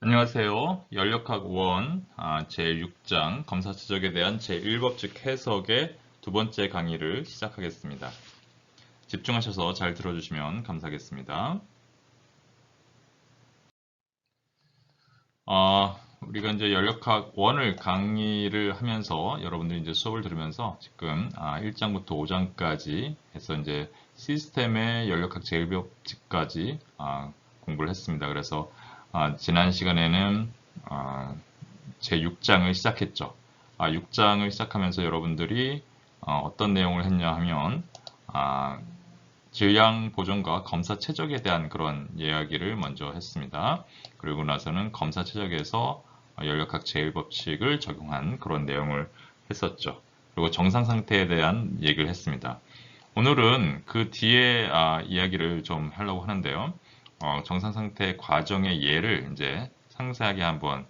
안녕하세요. 연력학 1 제6장 검사추적에 대한 제1법칙 해석의 두 번째 강의를 시작하겠습니다. 집중하셔서 잘 들어주시면 감사하겠습니다. 우리가 이제 연력학 1을 강의를 하면서 여러분들이 이제 수업을 들으면서 지금 1장부터 5장까지 해서 이제 시스템의 연력학 제1법칙까지 공부를 했습니다. 그래서 지난 시간에는 제6장을 시작했죠. 6장을 시작하면서 여러분들이 어떤 내용을 했냐 하면 질량 보존과 검사 최적에 대한 그런 이야기를 먼저 했습니다. 그리고 나서는 검사 최적에서 연력학 제1법칙을 적용한 그런 내용을 했었죠. 그리고 정상 상태에 대한 얘기를 했습니다. 오늘은 그 뒤에 이야기를 좀 하려고 하는데요. 정상 상태 과정의 예를 이제 상세하게 한번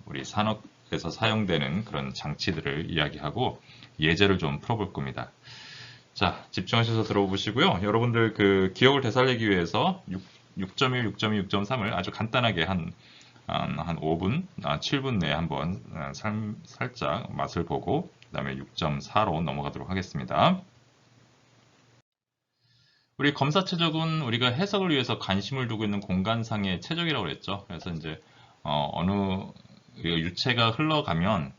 우리 산업에서 사용되는 그런 장치들을 이야기하고 예제를 좀 풀어볼 겁니다. 자, 집중하셔서 들어보시고요. 여러분들 그 기억을 되살리기 위해서 6.1, 6.2, 6.3을 아주 간단하게 한 5분, 7분 내에 한번 살짝 맛을 보고 그 다음에 6.4로 넘어가도록 하겠습니다. 우리 검사 최적은 우리가 해석을 위해서 관심을 두고 있는 공간상의 최적이라고 그랬죠. 그래서 이제 어느 유체가 흘러가면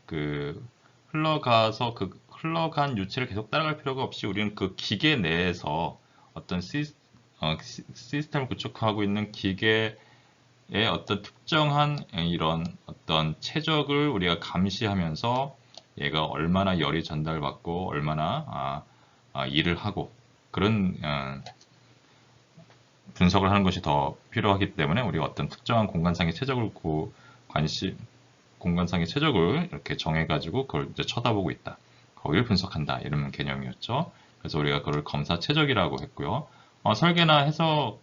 흘러간 유체를 계속 따라갈 필요가 없이 우리는 그 기계 내에서 어떤 시스템을 구축하고 있는 기계의 어떤 특정한 이런 어떤 최적을 우리가 감시하면서 얘가 얼마나 열이 전달받고 얼마나 일을 하고 그런 분석을 하는 것이 더 필요하기 때문에 우리가 어떤 특정한 공간상의 최적을 공간상의 최적을 이렇게 정해가지고 그걸 이제 쳐다보고 있다. 거기를 분석한다. 이런 개념이었죠. 그래서 우리가 그걸 검사 최적이라고 했고요. 설계나 해석을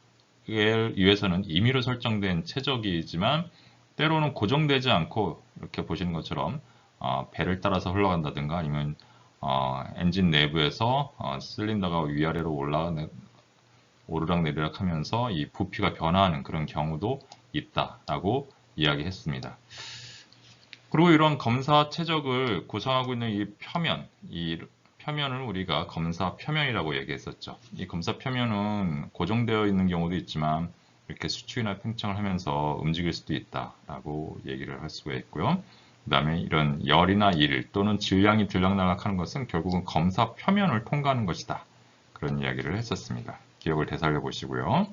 위해서는 임의로 설정된 최적이지만 때로는 고정되지 않고 이렇게 보시는 것처럼 배를 따라서 흘러간다든가 아니면 엔진 내부에서 실린더가 위아래로 오르락내리락 하면서 이 부피가 변화하는 그런 경우도 있다라고 이야기했습니다. 그리고 이런 검사 최적을 구성하고 있는 이 표면을 우리가 검사 표면이라고 얘기했었죠. 이 검사 표면은 고정되어 있는 경우도 있지만 이렇게 수축이나 팽창을 하면서 움직일 수도 있다라고 얘기를 할 수가 있고요. 그 다음에 이런 열이나 일 또는 질량이 들락날락하는 것은 결국은 검사 표면을 통과하는 것이다. 그런 이야기를 했었습니다. 기억을 되살려 보시고요.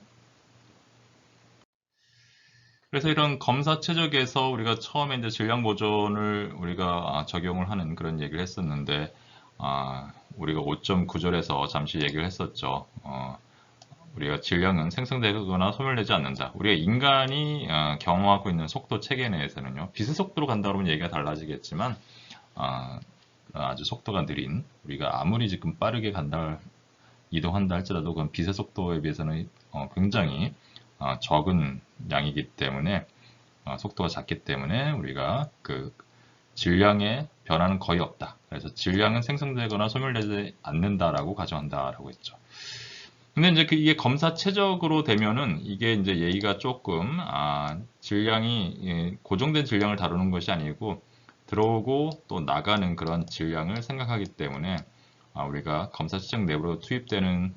그래서 이런 검사 최적에서 우리가 처음에 이제 질량 보존을 우리가 적용을 하는 그런 얘기를 했었는데, 우리가 5.9절에서 잠시 얘기를 했었죠. 우리가 질량은 생성되거나 소멸되지 않는다. 우리가 인간이 경험하고 있는 속도 체계 내에서는요, 빛의 속도로 간다 그러면 얘기가 달라지겠지만, 아주 속도가 느린, 우리가 아무리 지금 빠르게 이동한다 할지라도 그건 빛의 속도에 비해서는 굉장히 적은 양이기 때문에 속도가 작기 때문에 우리가 그 질량의 변화는 거의 없다. 그래서 질량은 생성되거나 소멸되지 않는다라고 가정한다라고 했죠. 근데 이제 이게 검사 최적으로 되면은 이게 이제 얘기가 조금 질량이 고정된 질량을 다루는 것이 아니고 들어오고 또 나가는 그런 질량을 생각하기 때문에 우리가 검사 측정 내부로 투입되는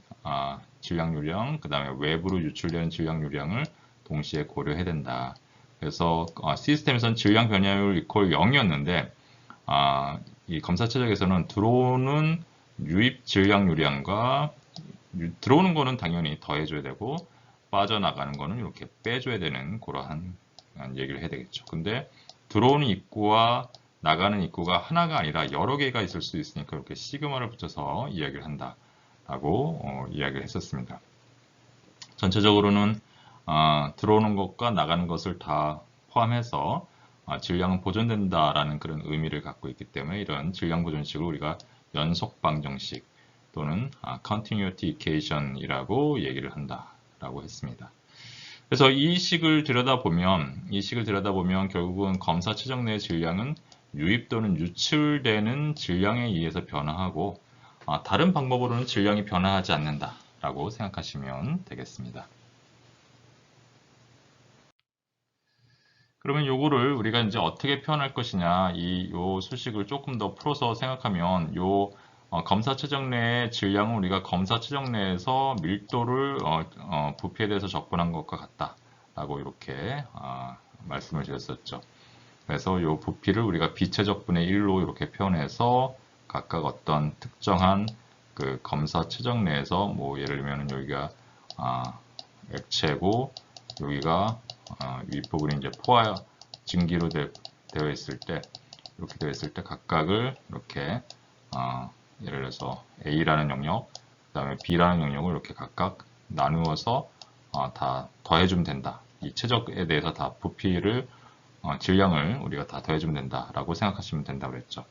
질량 요령, 그 다음에 외부로 유출되는 질량 요령을 동시에 고려해야 된다. 그래서 시스템에서는 질량 변화율 이퀄 0이었는데 이 검사 최적에서는 들어오는 유입 질량 요량과 들어오는 거는 당연히 더해줘야 되고 빠져나가는 거는 이렇게 빼줘야 되는 그러한 얘기를 해야 되겠죠. 근데 들어오는 입구와 나가는 입구가 하나가 아니라 여러 개가 있을 수 있으니까 이렇게 시그마를 붙여서 이야기를 한다라고 이야기를 했었습니다. 전체적으로는 들어오는 것과 나가는 것을 다 포함해서 질량은 보존된다라는 그런 의미를 갖고 있기 때문에 이런 질량 보존식을 우리가 연속 방정식 또는 continuity equation이라고 얘기를 한다라고 했습니다. 그래서 이 식을 들여다보면 결국은 검사 최적 내 질량은 유입 또는 유출되는 질량에 의해서 변화하고 다른 방법으로는 질량이 변화하지 않는다라고 생각하시면 되겠습니다. 그러면 요거를 우리가 이제 어떻게 표현할 것이냐, 요 수식을 조금 더 풀어서 생각하면 요 검사 최적 내의 질량은 우리가 검사 최적 내에서 밀도를 부피에 대해서 접근한 것과 같다라고 이렇게 말씀을 드렸었죠. 그래서 요 부피를 우리가 비최적분의 1로 이렇게 표현해서 각각 어떤 특정한 그 검사 최적 내에서 뭐 예를 들면 여기가 액체고 여기가 윗부분이 이제 포화 증기로 되어 있을 때 이렇게 되어 있을 때 각각을 이렇게 예를 들어서 A라는 영역, 그 다음에 B라는 영역을 이렇게 각각 나누어서 다 더해주면 된다. 이 최적에 대해서 다 부피를 질량을 우리가 다 더해주면 된다라고 생각하시면 된다고 그랬죠.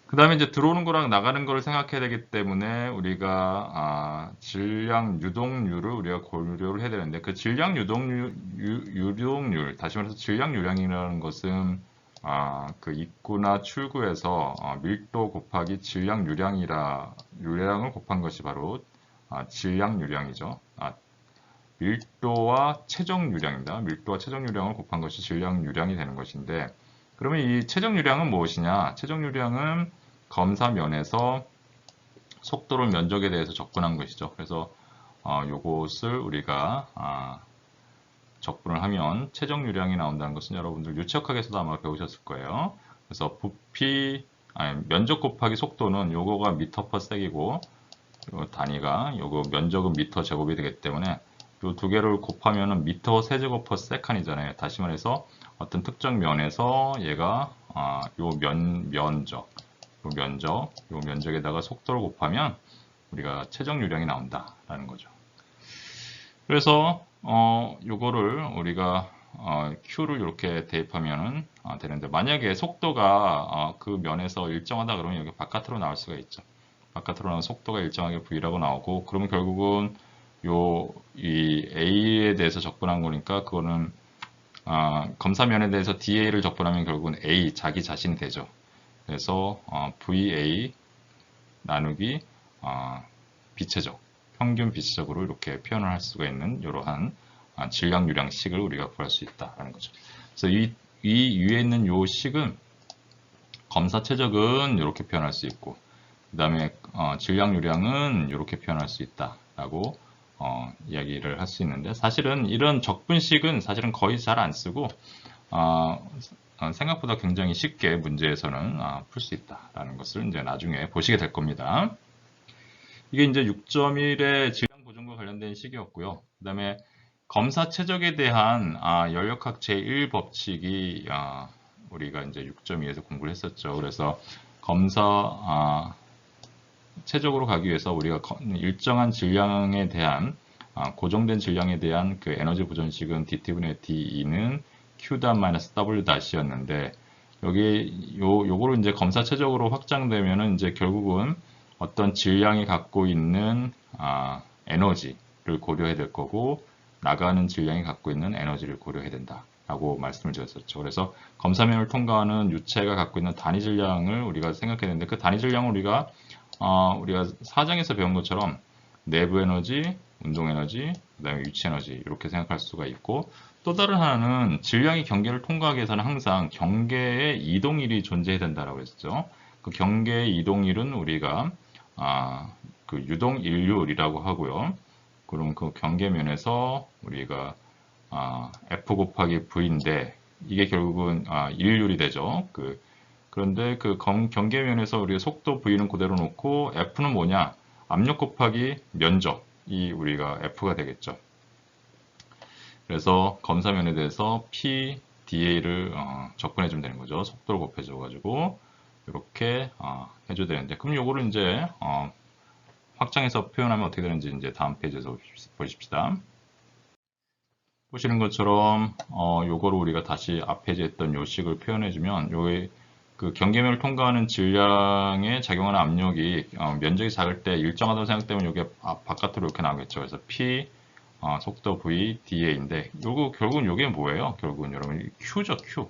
그 다음에 이제 들어오는 거랑 나가는 거를 생각해야 되기 때문에 우리가 질량 유동률을 우리가 고려를 해야 되는데 그 질량 유동률 다시 말해서 질량 유량이라는 것은 그 입구나 출구에서 밀도 곱하기 질량 유량을 곱한 것이 바로 질량 유량이죠. 밀도와 최적 유량입니다. 밀도와 최적 유량을 곱한 것이 질량 유량이 되는 것인데 그러면 이 최적 유량은 무엇이냐? 최적 유량은 검사면에서 속도를 면적에 대해서 접근한 것이죠. 그래서 요것을 우리가 접근을 하면 최적 유량이 나온다는 것은 여러분들 유체역학에서도 아마 배우셨을 거예요. 그래서 면적 곱하기 속도는 요거가 미터 퍼 섹이고 요 단위가 요거 면적은 미터 제곱이 되기 때문에 요 두 개를 곱하면은 미터 세제곱 퍼 세칸이잖아요. 다시 말해서 어떤 특정 면에서 얘가 요 면적에다가 속도를 곱하면 우리가 최적 유량이 나온다라는 거죠. 그래서 요거를 우리가 Q를 이렇게 대입하면 되는데 만약에 속도가 그 면에서 일정하다 그러면 여기 바깥으로 나올 수가 있죠. 바깥으로 나온 속도가 일정하게 V라고 나오고 그러면 결국은 이 A에 대해서 접근한 거니까 그거는 검사면에 대해서 DA를 접근하면 결국은 A 자기 자신이 되죠. 그래서 VA 나누기 비체적 평균 비체적으로 이렇게 표현을 할 수가 있는 이러한 질량 유량식을 우리가 구할 수 있다라는 거죠. 그래서 이 위에 있는 요 식은 검사 최적은 이렇게 표현할 수 있고 그 다음에 질량 유량은 이렇게 표현할 수 있다라고 이야기를 할 수 있는데 사실은 이런 적분식은 사실은 거의 잘 안 쓰고 생각보다 굉장히 쉽게 문제에서는 풀 수 있다라는 것을 이제 나중에 보시게 될 겁니다. 이게 이제 6.1의 질량 보존과 관련된 식이었고요. 그 다음에 검사 최적에 대한 연력학 제1법칙이 우리가 이제 6.2에서 공부를 했었죠. 그래서 검사 최적으로 가기 위해서 우리가 일정한 질량에 대한 고정된 질량에 대한 그 에너지 보존식은 dt분의 de는 q-w-였는데 여기 요거를 이제 검사 최적으로 확장되면은 이제 결국은 어떤 질량이 갖고 있는 에너지를 고려해야 될 거고 나가는 질량이 갖고 있는 에너지를 고려해야 된다라고 말씀을 드렸었죠. 그래서 검사면을 통과하는 유체가 갖고 있는 단위 질량을 우리가 생각해야 되는데 그 단위 질량을 우리가 4장에서 배운 것처럼 내부 에너지, 운동 에너지, 그다음에 유치 에너지 이렇게 생각할 수가 있고 또 다른 하나는 질량이 경계를 통과하기 위해서는 항상 경계의 이동일이 존재해야 된다라고 했죠. 그 경계의 이동일은 우리가 그 유동일률이라고 하고요. 그럼 그 경계면에서 우리가 F 곱하기 V인데 이게 결국은 일률이 되죠. 그런데 그 경계면에서 우리가 속도 V는 그대로 놓고 F는 뭐냐? 압력 곱하기 면적이 우리가 F가 되겠죠. 그래서 검사면에 대해서 P, DA를 접근해 주면 되는 거죠. 속도를 곱해줘 가지고 이렇게 해줘야 되는데 그럼 요거를 이제 확장해서 표현하면 어떻게 되는지 이제 다음 페이지에서 보십시다. 보시는 것처럼 요거를 우리가 다시 앞 페이지에 했던 요 식을 표현해주면 요의 그 경계면을 통과하는 질량에 작용하는 압력이 면적이 작을 때 일정하다고 생각되면 이게 바깥으로 이렇게 나오겠죠. 그래서 P 속도 V DA인데 요거 결국은 요게 뭐예요? 결국은 여러분 Q죠. Q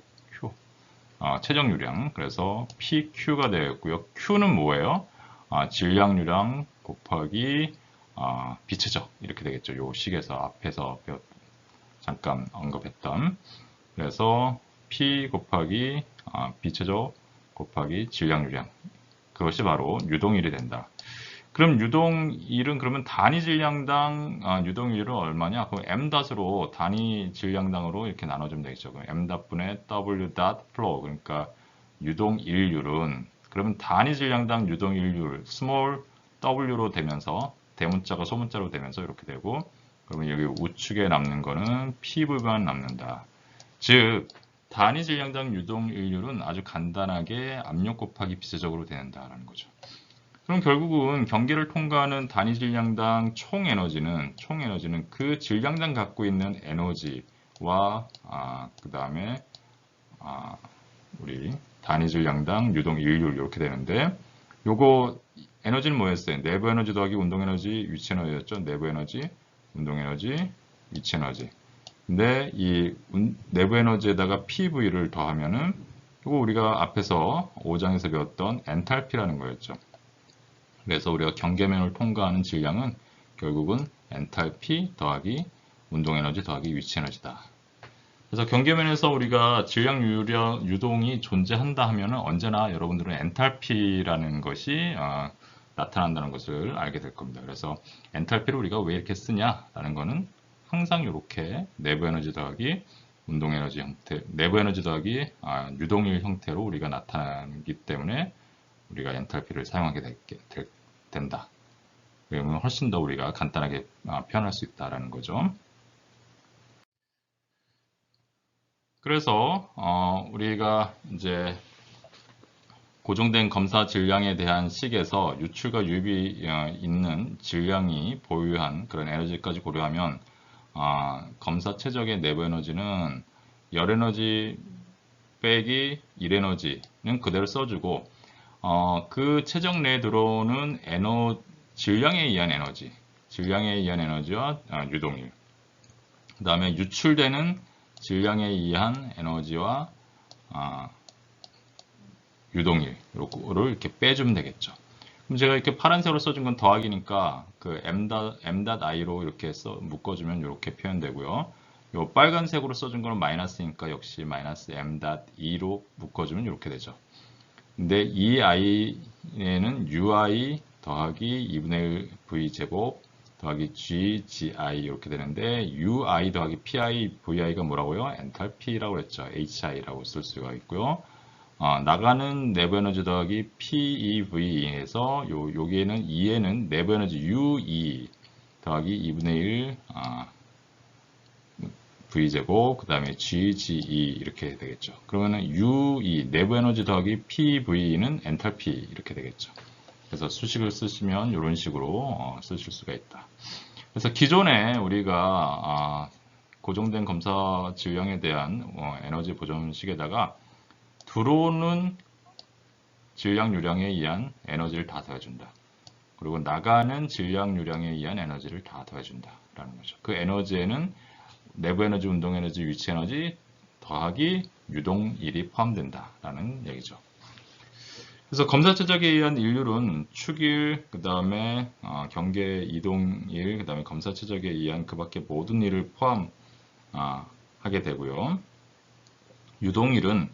최적 유량. 그래서 PQ가 되겠고요. Q는 뭐예요? 질량 유량 곱하기 비체적 이렇게 되겠죠. 요 식에서 앞에서 잠깐 언급했던 그래서 P 곱하기 비체적 곱하기 질량유량, 그것이 바로 유동일이 된다. 그럼 유동일은 그러면 단위 질량당 유동일은 얼마냐? 그럼 m 닷으로 단위 질량당으로 이렇게 나눠주면 되겠죠. 그럼 m 닷분의 w 닷 플로우, 그러니까 유동일률은, 그러면 단위 질량당 유동일률 스몰 w로 되면서 대문자가 소문자로 되면서 이렇게 되고, 그러면 여기 우측에 남는 거는 p분만 남는다. 즉 단위 질량당 유동일률은 아주 간단하게 압력 곱하기 비체적으로 되는다라는 거죠. 그럼 결국은 경계를 통과하는 단위 질량당 총 에너지는 그 질량당 갖고 있는 에너지와 그 다음에 우리 단위 질량당 유동 일률 이렇게 되는데, 요거 에너지는 뭐였어요? 내부 에너지 더하기 운동 에너지 위치 에너지였죠. 내부 에너지, 운동 에너지, 위치 에너지. 근데 이 내부 에너지에다가 PV를 더하면은 이거 우리가 앞에서 5장에서 배웠던 엔탈피라는 거였죠. 그래서 우리가 경계면을 통과하는 질량은 결국은 엔탈피 더하기 운동에너지 더하기 위치에너지다. 그래서 경계면에서 우리가 질량 유동이 존재한다 하면 언제나 여러분들은 엔탈피라는 것이 나타난다는 것을 알게 될 겁니다. 그래서 엔탈피를 우리가 왜 이렇게 쓰냐라는 것은 항상 이렇게 내부 에너지 더하기 운동 에너지 형태, 내부 에너지 더하기 유동일 형태로 우리가 나타나기 때문에 우리가 엔탈피를 사용하게 된다. 그러면 훨씬 더 우리가 간단하게 표현할 수 있다라는 거죠. 그래서 우리가 이제 고정된 검사 질량에 대한 식에서 유출과 유입이 있는 질량이 보유한 그런 에너지까지 고려하면 검사 최적의 내부 에너지는 열 에너지 빼기 1 에너지는 그대로 써주고 그 최적 내에 들어오는 질량에 의한 에너지와 유동일, 그 다음에 유출되는 질량에 의한 에너지와 유동일을 이렇게 빼주면 되겠죠. 그럼 제가 이렇게 파란색으로 써준 건 더하기니까 그 m.i로 이렇게 묶어주면 이렇게 표현되고요. 요 빨간색으로 써준 거는 마이너스니까 역시 마이너스 m.2로 묶어주면 이렇게 되죠. 근데 이 i에는 ui 더하기 2분의 1 v제곱 더하기 ggi 이렇게 되는데 ui 더하기 pi, vi가 뭐라고요? 엔탈피라고 했죠. hi라고 쓸 수가 있고요. 나가는 내부 에너지 더하기 PEV에서 여기에는 2에는 내부 에너지 UE 더하기 2분의 1 V제곱 그 다음에 GGE 이렇게 되겠죠. 그러면은 UE 내부 에너지 더하기 PV는 엔탈피 이렇게 되겠죠. 그래서 수식을 쓰시면 이런 식으로 쓰실 수가 있다. 그래서 기존에 우리가 고정된 검사 질량에 대한 에너지 보존식에다가 들어오는 질량 유량에 의한 에너지를 다 더해준다. 그리고 나가는 질량 유량에 의한 에너지를 다 더해준다. 라는 거죠. 그 에너지에는 내부 에너지, 운동 에너지, 위치 에너지 더하기 유동일이 포함된다. 라는 얘기죠. 그래서 검사 최적에 의한 일률은 축일, 그 다음에 경계 이동일, 그 다음에 검사 최적에 의한 그 밖에 모든 일을 포함하게 되고요. 유동일은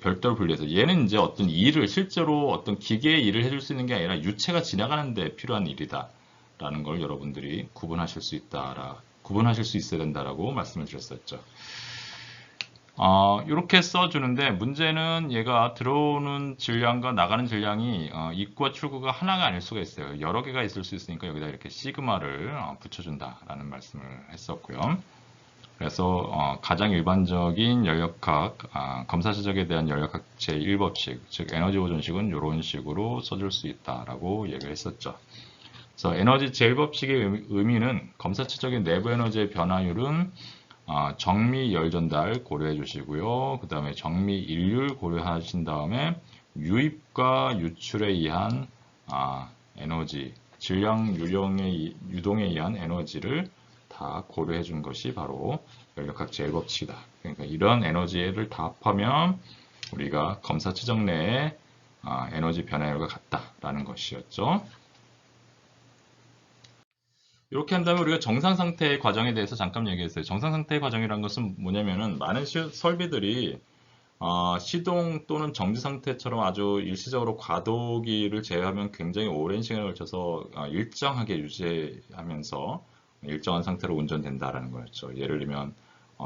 별도로 분리해서 얘는 이제 어떤 일을 실제로 어떤 기계의 일을 해줄 수 있는 게 아니라 유체가 지나가는데 필요한 일이다 라는 걸 여러분들이 구분하실 수 있어야 된다라고 말씀을 드렸었죠. 이렇게 써주는데 문제는 얘가 들어오는 질량과 나가는 질량이 입구와 출구가 하나가 아닐 수가 있어요. 여러 개가 있을 수 있으니까 여기다 이렇게 시그마를 붙여준다라는 말씀을 했었고요. 그래서 가장 일반적인 연력학, 검사 최적에 대한 연력학 제1법칙, 즉 에너지 보존식은 이런 식으로 써줄 수 있다라고 얘기를 했었죠. 그래서 에너지 제1법칙의 의미는 검사 최적의 내부 에너지의 변화율은 정미 열 전달 고려해 주시고요. 그 다음에 정미 일률 고려하신 다음에 유입과 유출에 의한 에너지, 질량 유동에 의한 에너지를 다 고려해 준 것이 바로 연력학 제1법칙이다. 그러니까 이런 에너지를 다 합하면 우리가 검사 최적 내에 에너지 변화율과 같다라는 것이었죠. 이렇게 한 다음에 우리가 정상 상태의 과정에 대해서 잠깐 얘기했어요. 정상 상태의 과정이라는 것은 뭐냐면은 많은 설비들이 시동 또는 정지 상태처럼 아주 일시적으로 과도기를 제외하면 굉장히 오랜 시간에 걸쳐서 일정하게 유지하면서 일정한 상태로 운전된다라는 거였죠. 예를 들면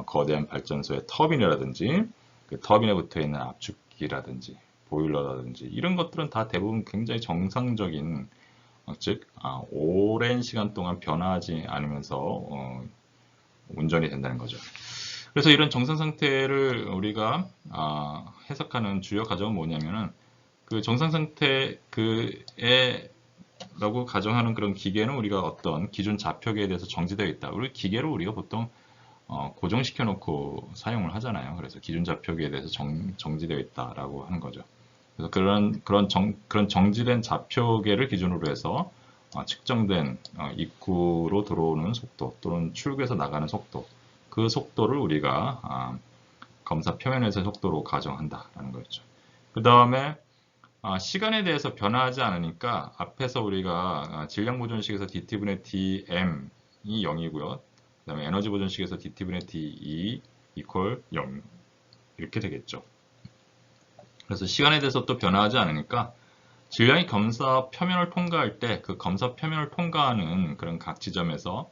거대한 발전소의 터빈이라든지 그 터빈에 붙어 있는 압축기라든지 보일러라든지 이런 것들은 다 대부분 굉장히 정상적인 즉 오랜 시간 동안 변화하지 않으면서 운전이 된다는 거죠. 그래서 이런 정상 상태를 우리가 해석하는 주요 과정은 뭐냐면은 그 정상 상태 그에라고 가정하는 그런 기계는 우리가 어떤 기준 좌표계에 대해서 정지되어 있다. 우리 기계를 우리가 보통 고정시켜 놓고 사용을 하잖아요. 그래서 기준 좌표계에 대해서 정지되어 있다라고 하는 거죠. 그래서 그런 정지된 좌표계를 기준으로 해서 측정된 입구로 들어오는 속도 또는 출구에서 나가는 속도 그 속도를 우리가 검사 표면에서의 속도로 가정한다라는 거였죠. 그 다음에 시간에 대해서 변화하지 않으니까 앞에서 우리가 질량 보존식에서 dt분의 dm이 0이고요. 그 다음에 에너지 보존식에서 dt분의 de equal 0 이렇게 되겠죠. 그래서 시간에 대해서 또 변화하지 않으니까 질량이 검사 표면을 통과할 때 그 검사 표면을 통과하는 그런 각 지점에서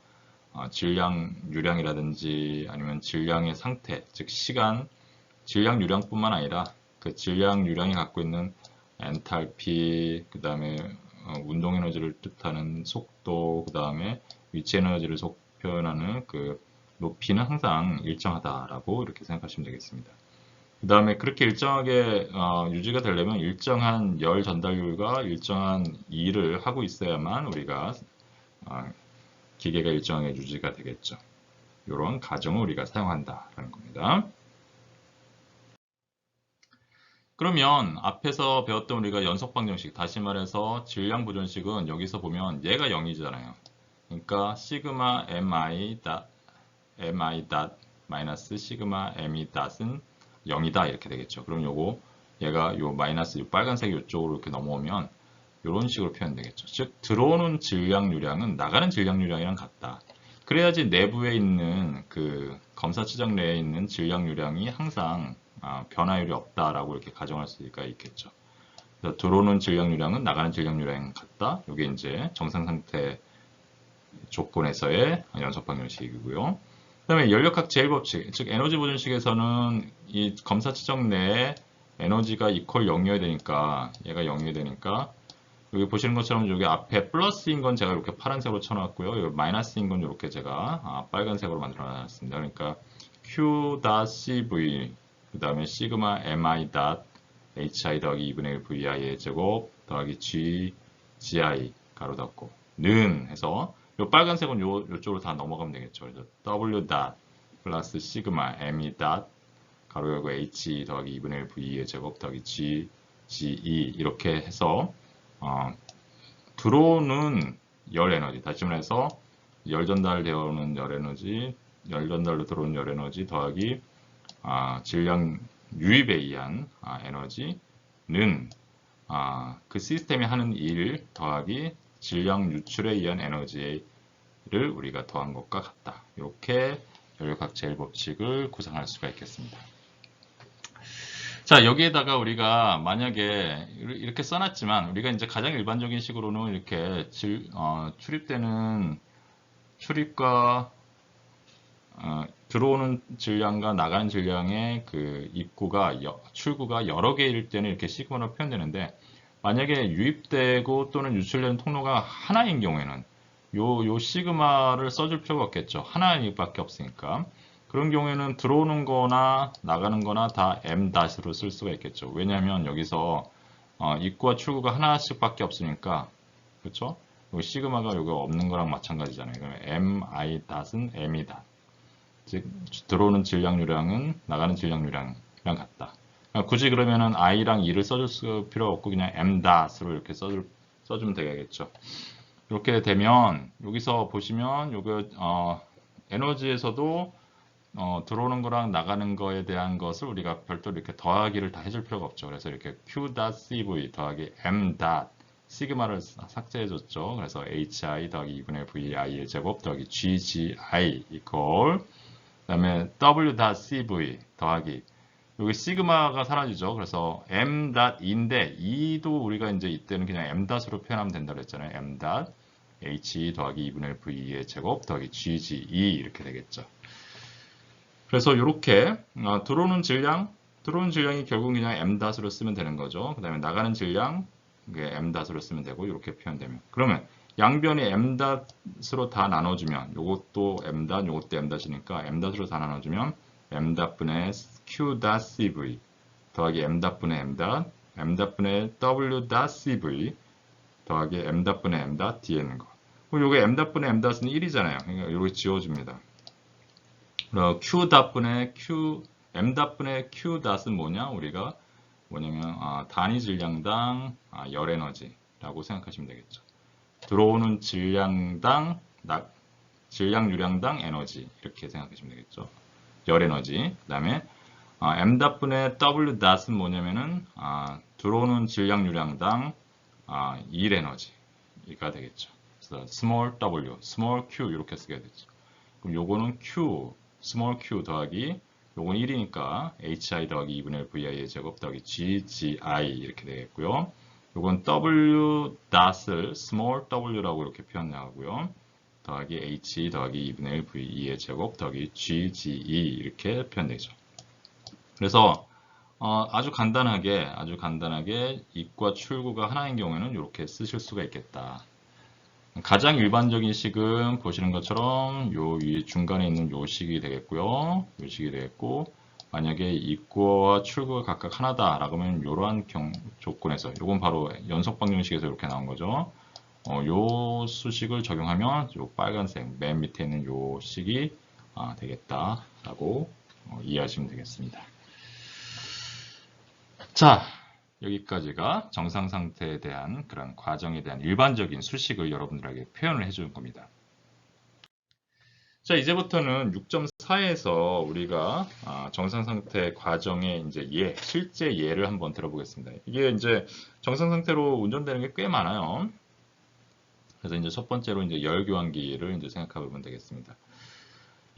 질량 유량이라든지 아니면 질량의 상태, 즉 시간, 질량 유량뿐만 아니라 그 질량 유량이 갖고 있는 엔탈피, 그 다음에 운동 에너지를 뜻하는 속도, 그 다음에 위치 에너지를 표현하는 그 높이는 항상 일정하다라고 이렇게 생각하시면 되겠습니다. 그 다음에 그렇게 일정하게 유지가 되려면 일정한 열 전달률과 일정한 일을 하고 있어야만 우리가 기계가 일정하게 유지가 되겠죠. 이런 가정을 우리가 사용한다라는 겁니다. 그러면 앞에서 배웠던 우리가 연속 방정식, 다시 말해서 질량 보존식은 여기서 보면 얘가 0이잖아요. 그러니까 시그마 mi 닷 마이너스 시그마 mi 닷은 0이다 이렇게 되겠죠. 그럼 요거 얘가 요 마이너스 요 빨간색이 이쪽으로 이렇게 넘어오면 이런 식으로 표현되겠죠. 즉 들어오는 질량유량은 나가는 질량유량이랑 같다. 그래야지 내부에 있는 그 검사 측정 내에 있는 질량유량이 항상 변화율이 없다라고 이렇게 가정할 수가 있겠죠. 그래서 들어오는 질량유량은 나가는 질량유량이랑 같다. 이게 이제 정상 상태 조건에서의 연속 방정식이고요. 그다음에 연력학 제일법칙, 즉 에너지 보존식에서는 이 검사 측정 내에 에너지가 이퀄 0이어야 되니까 얘가 0이어야 되니까 여기 보시는 것처럼 여기 앞에 플러스인 건 제가 이렇게 파란색으로 쳐놨고요. 여기 마이너스인 건 이렇게 제가 빨간색으로 만들어 놨습니다. 그러니까 Q.CV 그 다음에 시그마 mi hi 더하기 2분의 1 vi의 제곱 더하기 gi 가로 닫고 는 해서 요 빨간색은 요쪽으로 다 넘어가면 되겠죠. 그래서 w 플러스 시그마 mi 가로 열고 h 더하기 2분의 1 v의 제곱 더하기 ge 이렇게 해서 들어오는 열 에너지, 다시 말해서 열 전달되어 오는 열 에너지, 열 전달로 들어오는 열 에너지 더하기 질량 유입에 의한 에너지는 그 시스템이 하는 일 더하기 질량 유출에 의한 에너지를 우리가 더한 것과 같다. 이렇게 연력학 제일법칙을 구상할 수가 있겠습니다. 자, 여기에다가 우리가 만약에 이렇게 써놨지만 우리가 이제 가장 일반적인 식으로는 이렇게 출입되는 출입과 들어오는 질량과 나가는 질량의 그 출구가 여러 개일 때는 이렇게 시그마로 표현되는데 만약에 유입되고 또는 유출되는 통로가 하나인 경우에는 요 시그마를 써줄 필요가 없겠죠. 하나밖에 없으니까. 그런 경우에는 들어오는 거나 나가는 거나 다 m-으로 쓸 수가 있겠죠. 왜냐하면 여기서 입구와 출구가 하나씩밖에 없으니까 그렇죠? 시그마가 여기 없는 거랑 마찬가지잖아요. 그러면 mi-은 m이다. 즉 들어오는 질량유량은 나가는 질량유량이랑 같다. 그러니까 굳이 그러면은 i랑 2를 써줄 필요 없고 그냥 m-으로 이렇게 써주면 되겠죠. 이렇게 되면 여기서 보시면 요거 에너지에서도 들어오는 거랑 나가는 거에 대한 것을 우리가 별도로 이렇게 더하기를 다 해줄 필요가 없죠. 그래서 이렇게 Q.CV 더하기 M. 시그마를 삭제해줬죠. 그래서 hi 더하기 2분의 vi의 제곱 더하기 ggi 이퀄 그다음에 w.cv 더하기 여기 시그마가 사라지죠. 그래서 m.e인데 e도 우리가 이제 이때는 그냥 m.으로 표현하면 된다고 했잖아요. m.h 더하기 2분의 v의 제곱 더하기 gge 이렇게 되겠죠. 그래서 이렇게 들어오는 질량이 결국 그냥 m.으로 쓰면 되는 거죠. 그 다음에 나가는 질량 m.으로 쓰면 되고 이렇게 표현되면 그러면 양변이 m.으로 다 나눠주면 요것도 m., 요것도 m.이니까 m.으로 다 나눠주면 m.분의 q.cv 더하기 m.분의 m., m.분의 w.cv 더하기 m.분의 m.dn인 거. 그럼 요게 m.분의 m.은 1이잖아요. 그러니까 이렇게 지워줍니다. 그리고 q.분의 q, m.분의 q.은 뭐냐? 우리가 뭐냐면 단위 질량당 열 에너지라고 생각하시면 되겠죠. 들어오는 질량당 질량유량당 에너지 이렇게 생각하시면 되겠죠. 열 에너지. 그다음에 m.분의 w.은 뭐냐면은 들어오는 질량유량당 일 에너지가 되겠죠. 그래서 small w, small q 이렇게 쓰게 되죠. 그럼 요거는 q, small q 더하기 요건 1이니까 hi 더하기 2분의 vi의 제곱 더하기 ggi 이렇게 되겠고요. 요건 w.을 small w라고 이렇게 표현하고요. 더하기 h 더하기 2분의 1v의 제곱 더하기 gge 이렇게 표현되죠. 그래서 아주 간단하게 입과 출구가 하나인 경우에는 이렇게 쓰실 수가 있겠다. 가장 일반적인 식은 보시는 것처럼 요 위 중간에 있는 요 식이 되겠고요. 요 식이 되겠고 만약에 입구와 출구가 각각 하나다라고 하면 이러한 조건에서 요건 바로 연속 방정식에서 이렇게 나온 거죠. 요 수식을 적용하면 요 빨간색 맨 밑에 있는 요 식이 되겠다라고 이해하시면 되겠습니다. 자, 여기까지가 정상 상태에 대한 그런 과정에 대한 일반적인 수식을 여러분들에게 표현을 해주는 겁니다. 자, 이제부터는 6.4에서 우리가 정상 상태 과정의 이제 실제 예를 한번 들어보겠습니다. 이게 이제 정상 상태로 운전되는 게 꽤 많아요. 그래서 이제 첫 번째로 이제 열교환기를 이제 생각해 보면 되겠습니다.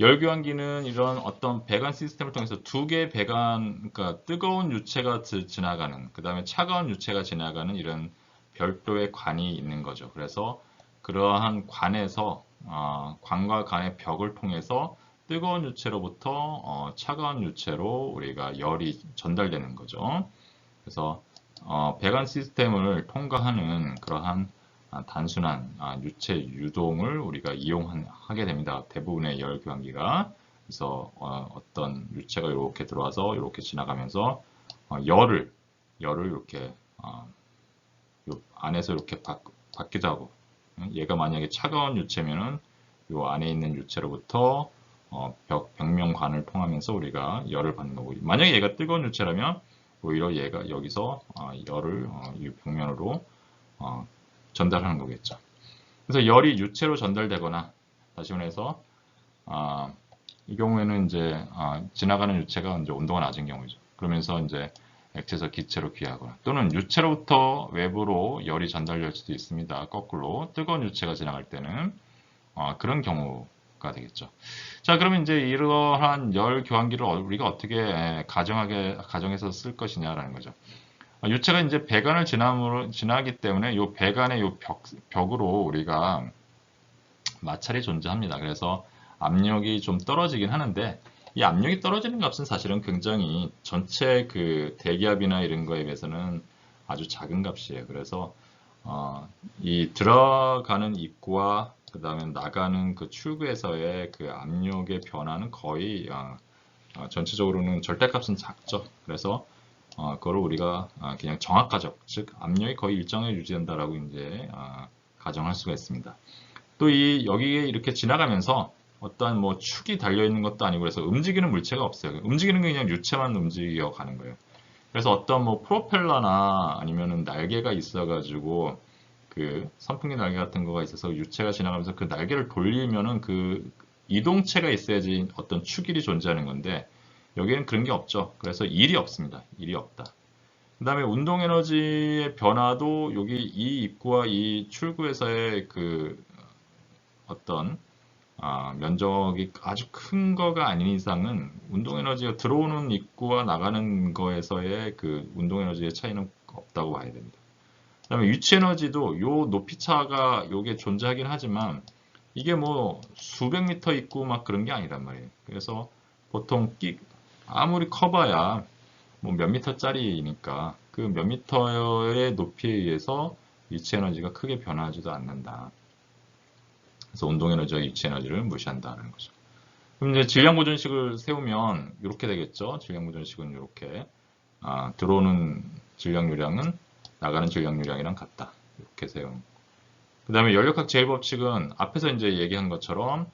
열교환기는 이런 어떤 배관 시스템을 통해서 두 개의 배관, 그러니까 뜨거운 유체가 지나가는, 그 다음에 차가운 유체가 지나가는 이런 별도의 관이 있는 거죠. 그래서 그러한 관에서 관과 관의 벽을 통해서 뜨거운 유체로부터 차가운 유체로 우리가 열이 전달되는 거죠. 그래서 배관 시스템을 통과하는 그러한 단순한 유체 유동을 우리가 이용하게 됩니다. 대부분의 열교환기가. 그래서 어떤 유체가 이렇게 들어와서 이렇게 지나가면서 열을 이렇게 안에서 이렇게 받기도 하고, 얘가 만약에 차가운 유체면은 이 안에 있는 유체로부터 벽면관을 통하면서 우리가 열을 받는 거고, 만약에 얘가 뜨거운 유체라면 오히려 얘가 여기서 열을 이 벽면으로 전달하는 거겠죠. 그래서 열이 유체로 전달되거나, 다시 말해서 이 경우에는 이제 지나가는 유체가 이제 온도가 낮은 경우죠. 그러면서 이제 액체에서 기체로 귀하거나, 또는 유체로부터 외부로 열이 전달될 수도 있습니다. 거꾸로 뜨거운 유체가 지나갈 때는 그런 경우가 되겠죠. 자, 그러면 이제 이러한 열 교환기를 우리가 어떻게 가정에서 쓸 것이냐라는 거죠. 유체가 이제 배관을 지나기 때문에 이 배관의 이 벽으로 우리가 마찰이 존재합니다. 그래서 압력이 좀 떨어지긴 하는데, 이 압력이 떨어지는 값은 사실은 굉장히 전체 그 대기압이나 이런 거에 비해서는 아주 작은 값이에요. 그래서 이 들어가는 입구와 그 다음에 나가는 그 출구에서의 그 압력의 변화는 거의 전체적으로는 절대값은 작죠. 그래서 그거를 우리가 그냥 정확가적, 즉 압력이 거의 일정에 유지된다라고 이제 가정할 수가 있습니다. 또 여기에 이렇게 지나가면서 어떠한 뭐 축이 달려 있는 것도 아니고, 그래서 움직이는 물체가 없어요. 움직이는 게 그냥 유체만 움직여 가는 거예요. 그래서 어떤 뭐 프로펠러나 아니면은 날개가 있어가지고 그 선풍기 날개 같은 거가 있어서 유체가 지나가면서 그 날개를 돌리면은 그 이동체가 있어야지 어떤 축일이 존재하는 건데, 여기에는 그런 게 없죠. 그래서 일이 없습니다. 일이 없다. 그 다음에 운동 에너지의 변화도 여기 이 입구와 이 출구에서의 그 어떤 면적이 아주 큰 거가 아닌 이상은 운동 에너지가 들어오는 입구와 나가는 거에서의 그 운동 에너지의 차이는 없다고 봐야 됩니다. 그다음에 위치 에너지도 요 높이 차가 요게 존재하긴 하지만 이게 뭐 수백 미터 있고 막 그런 게 아니란 말이에요. 그래서 보통 아무리 커봐야 뭐 몇 미터짜리니까 그 몇 미터의 높이에 의해서 위치 에너지가 크게 변화하지도 않는다. 그래서 운동 에너지와 위치 에너지를 무시한다는 거죠. 그럼 이제 질량 보존식을 세우면 이렇게 되겠죠. 질량 보존식은 이렇게 들어오는 질량유량은 나가는 질량유량이랑 같다. 이렇게 세운. 그 다음에 연력학 제일법칙은 앞에서 이제 얘기한 것처럼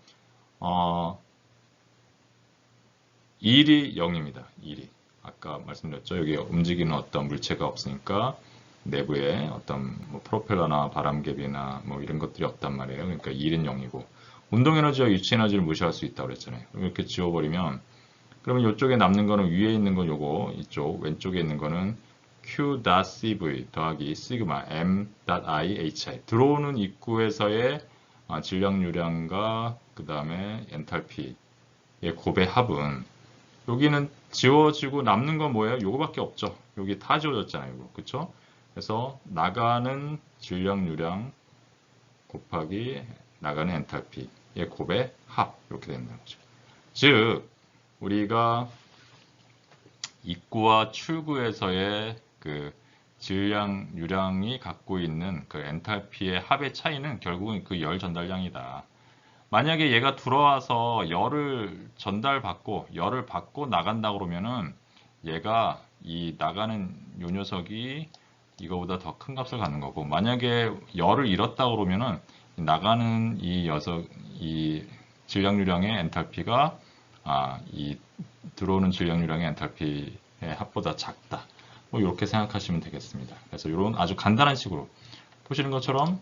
1이 0입니다. 1이. 아까 말씀드렸죠. 여기 움직이는 어떤 물체가 없으니까 내부에 어떤 뭐 프로펠러나 바람개비나 뭐 이런 것들이 없단 말이에요. 그러니까 1은 0이고 운동 에너지와 위치 에너지를 무시할 수 있다고 그랬잖아요. 이렇게 지워버리면 그러면 이쪽에 남는 거는 위에 있는 건 요거 이쪽 왼쪽에 있는 거는 Q.CV 더하기 시그마 M.IHI 들어오는 입구에서의 질량유량과 그 다음에 엔탈피의 곱의 합은 여기는 지워지고 남는 건 뭐예요? 요거밖에 없죠. 여기 다 지워졌잖아요. 이거. 그쵸? 그래서 나가는 질량유량 곱하기 나가는 엔탈피의 곱의 합 이렇게 된다는 거죠. 즉 우리가 입구와 출구에서의 그 질량, 유량이 갖고 있는 그 엔탈피의 합의 차이는 결국은 그 열 전달량이다. 만약에 얘가 들어와서 열을 받고 나간다 그러면은 얘가 이 나가는 요 녀석이 이거보다 더 큰 값을 갖는 거고, 만약에 열을 잃었다 그러면은 나가는 이 질량유량의 엔탈피가 이 들어오는 질량유량의 엔탈피의 합보다 작다. 뭐 이렇게 생각하시면 되겠습니다. 그래서 이런 아주 간단한 식으로 보시는 것처럼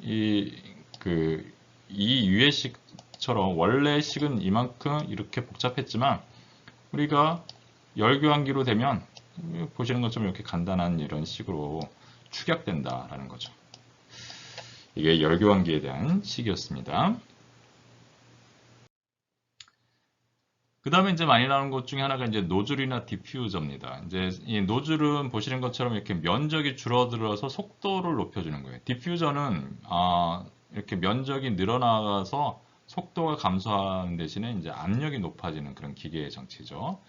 이 유해식처럼 원래 식은 이만큼 이렇게 복잡했지만 우리가 열교환기로 되면 보시는 것처럼 이렇게 간단한 이런 식으로 축약된다라는 거죠. 이게 열교환기에 대한 식이었습니다. 그 다음에 이제 많이 나오는 것 중에 하나가 이제 노즐이나 디퓨저입니다. 이제 이 노즐은 보시는 것처럼 이렇게 면적이 줄어들어서 속도를 높여주는 거예요. 디퓨저는 이렇게 면적이 늘어나가서 속도가 감소하는 대신에 이제 압력이 높아지는 그런 기계의 장치죠.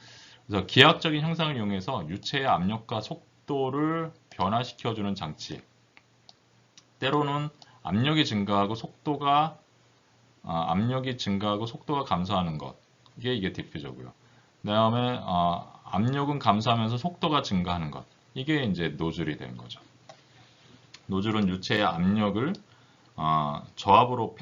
그래서 기하학적인 형상을 이용해서 유체의 압력과 속도를 변화시켜주는 장치. 때로는 압력이 증가하고 속도가 감소하는 것. 이게 디퓨저고요. 그 다음에 압력은 감소하면서 속도가 증가하는 것. 이게 이제 노즐이 되는 거죠. 노즐은 유체의 압력을 저압으로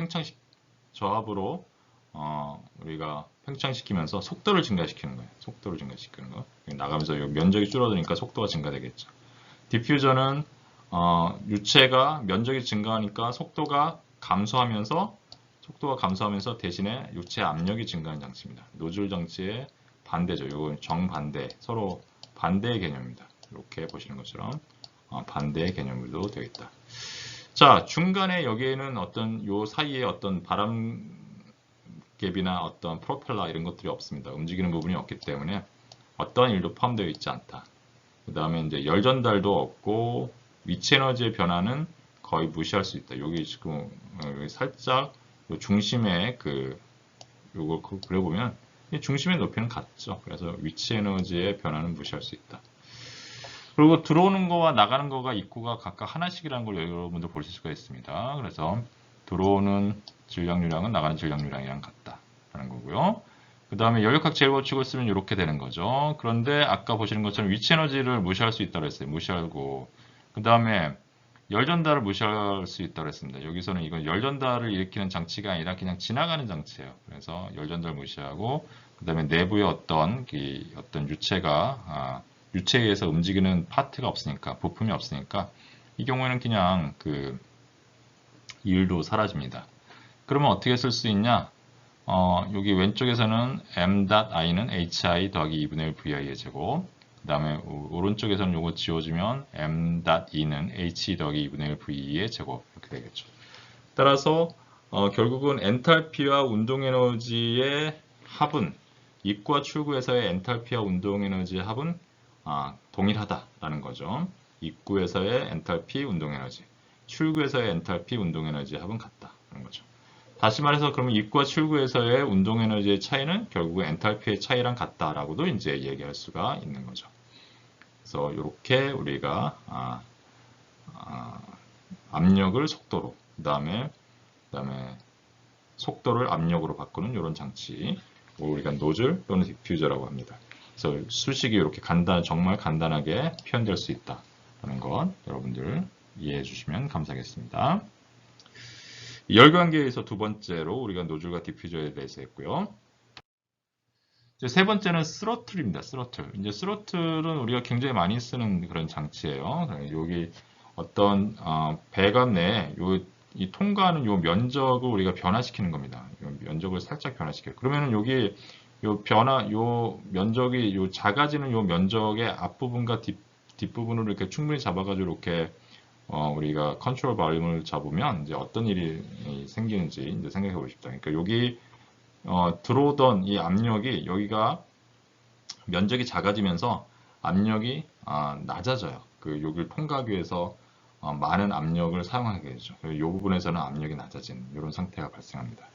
우리가 팽창시키면서 속도를 증가시키는 거예요. 속도를 증가시키는 거. 나가면서 면적이 줄어드니까 속도가 증가되겠죠. 디퓨저는 유체가 면적이 증가하니까 속도가 감소하면서 대신에 유체 압력이 증가하는 장치입니다. 노즐 장치의 반대죠. 이건 정반대, 서로 반대의 개념입니다. 이렇게 보시는 것처럼 반대의 개념으로 되어 있다. 자, 중간에 여기에는 요 사이에 어떤 바람개비나 어떤 프로펠러 이런 것들이 없습니다. 움직이는 부분이 없기 때문에 어떠한 일도 포함되어 있지 않다. 그 다음에 이제 열 전달도 없고 위치 에너지의 변화는 거의 무시할 수 있다. 여기 지금 여기 살짝 요 중심에 요걸 그려보면 이 중심의 높이는 같죠. 그래서 위치 에너지의 변화는 무시할 수 있다. 그리고 들어오는 거와 나가는 거가 입구가 각각 하나씩이라는 걸 여러분들 보실 수가 있습니다. 그래서 들어오는 질량유량은 나가는 질량유량이랑 같다라는 거고요. 그 다음에 연력학 제일법칙을 쓰면 이렇게 되는 거죠. 그런데 아까 보시는 것처럼 위치 에너지를 무시할 수 있다고 했어요. 무시하고 그 다음에 열 전달을 무시할 수 있다고 했습니다. 여기서는 이건 열 전달을 일으키는 장치가 아니라 그냥 지나가는 장치예요. 그래서 열 전달 무시하고 그 다음에 내부에 어떤 유체가 유체에 의해서 움직이는 파트가 없으니까 부품이 없으니까 이 경우에는 그냥 일도 사라집니다. 그러면 어떻게 쓸 수 있냐? 여기 왼쪽에서는 m.i는 hi 더하기 2분의 1 vi의 제곱 그 그 다음에 오른쪽에서는 요거 지워주면 m.e는 h 더하기 2분의 1 v2의 제곱 이렇게 되겠죠. 따라서 결국은 엔탈피와 운동에너지의 합은 입구와 출구에서의 엔탈피와 운동에너지의 합은 동일하다라는 거죠. 입구에서의 엔탈피, 운동에너지, 출구에서의 엔탈피, 운동에너지의 합은 같다라는 거죠. 다시 말해서 그러면 입구와 출구에서의 운동에너지의 차이는 결국 엔탈피의 차이랑 같다라고도 이제 얘기할 수가 있는 거죠. 그래서 이렇게 우리가 압력을 속도로, 그다음에 속도를 압력으로 바꾸는 이런 장치, 우리가 노즐 또는 디퓨저라고 합니다. 그래서 수식이 이렇게 정말 간단하게 표현될 수 있다는 것 여러분들 이해해 주시면 감사하겠습니다. 열관계에서 두 번째로 우리가 노즐과 디퓨저에 대해서 했고요. 이제 세 번째는 스로틀입니다. 스로틀. 이제 스로틀은 우리가 굉장히 많이 쓰는 그런 장치예요. 여기 어떤 배관 내에 이 통과하는 요 면적을 우리가 변화시키는 겁니다. 요 면적을 살짝 변화시켜요. 그러면은 여기 요 면적이 작아지는 요 면적의 앞부분과 뒷부분을 이렇게 충분히 잡아가지고 이렇게 우리가 컨트롤 바륨을 잡으면 이제 어떤 일이 생기는지 이제 생각해 보십시오. 그러니까 여기 들어오던 이 압력이 여기가 면적이 작아지면서 압력이 낮아져요. 여기를 통과하기 위해서 많은 압력을 사용하게 되죠. 이 부분에서는 압력이 낮아지는 이런 상태가 발생합니다.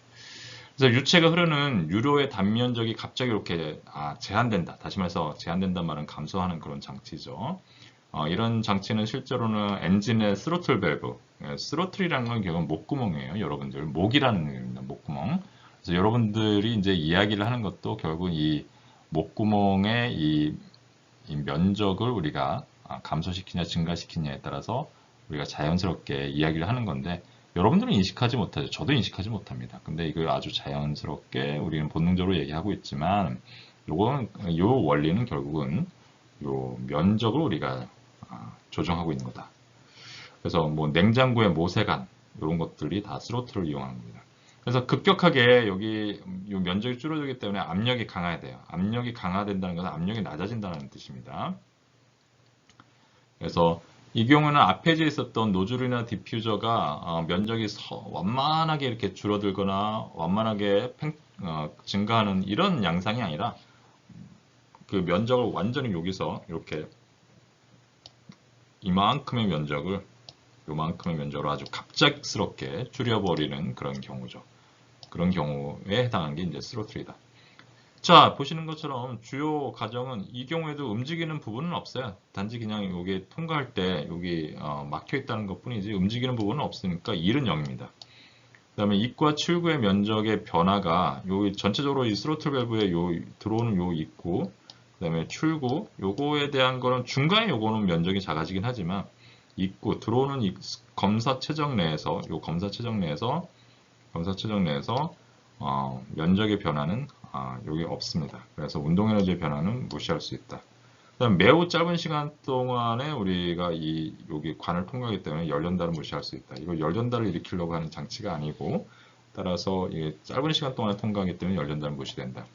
그래서 유체가 흐르는 유료의 단면적이 갑자기 이렇게 제한된다. 다시 말해서 제한된다는 말은 감소하는 그런 장치죠. 이런 장치는 실제로는 엔진의 스로틀 밸브, 스로틀이라는 건 결국 목구멍이에요. 여러분들 목이라는 의미입니다. 목구멍. 그래서 여러분들이 이제 이야기를 하는 것도 결국 이 목구멍의 이 면적을 우리가 감소시키냐 증가시키냐에 따라서 우리가 자연스럽게 이야기를 하는 건데 여러분들은 인식하지 못하죠. 저도 인식하지 못합니다. 근데 이걸 아주 자연스럽게 우리는 본능적으로 얘기하고 있지만 요 원리는 결국은 요 면적을 우리가 조정하고 있는 거다. 그래서 뭐 냉장고의 모세관 이런 것들이 다 스로틀을 이용하는 겁니다. 그래서 급격하게 여기 요 면적이 줄어들기 때문에 압력이 강해야 돼요. 압력이 강화된다는 것은 압력이 낮아진다는 뜻입니다. 그래서 이 경우는 앞에 있었던 노즐이나 디퓨저가 면적이 완만하게 이렇게 줄어들거나 완만하게 증가하는 이런 양상이 아니라 그 면적을 완전히 여기서 이렇게 요만큼의 면적으로 아주 갑작스럽게 줄여버리는 그런 경우죠. 그런 경우에 해당하는 게 이제 스로틀이다. 자, 보시는 것처럼 주요 과정은 이 경우에도 움직이는 부분은 없어요. 단지 그냥 여기 통과할 때 여기 막혀 있다는 것 뿐이지 움직이는 부분은 없으니까 1은 0입니다. 그 다음에 입구와 출구의 면적의 변화가 요 전체적으로 이 스로틀 밸브에 들어오는 요 입구, 그 다음에 출구, 요거에 대한 거는 중간에 요거는 면적이 작아지긴 하지만 입구, 들어오는 검사 최적 내에서 면적의 변화는 여기 없습니다. 그래서 운동에너지의 변화는 무시할 수 있다. 그다음 매우 짧은 시간 동안에 우리가 여기 관을 통과하기 때문에 열연달을 무시할 수 있다. 이거 열연달을 일으키려고 하는 장치가 아니고 따라서 짧은 시간 동안에 통과하기 때문에 열연달은 무시된다.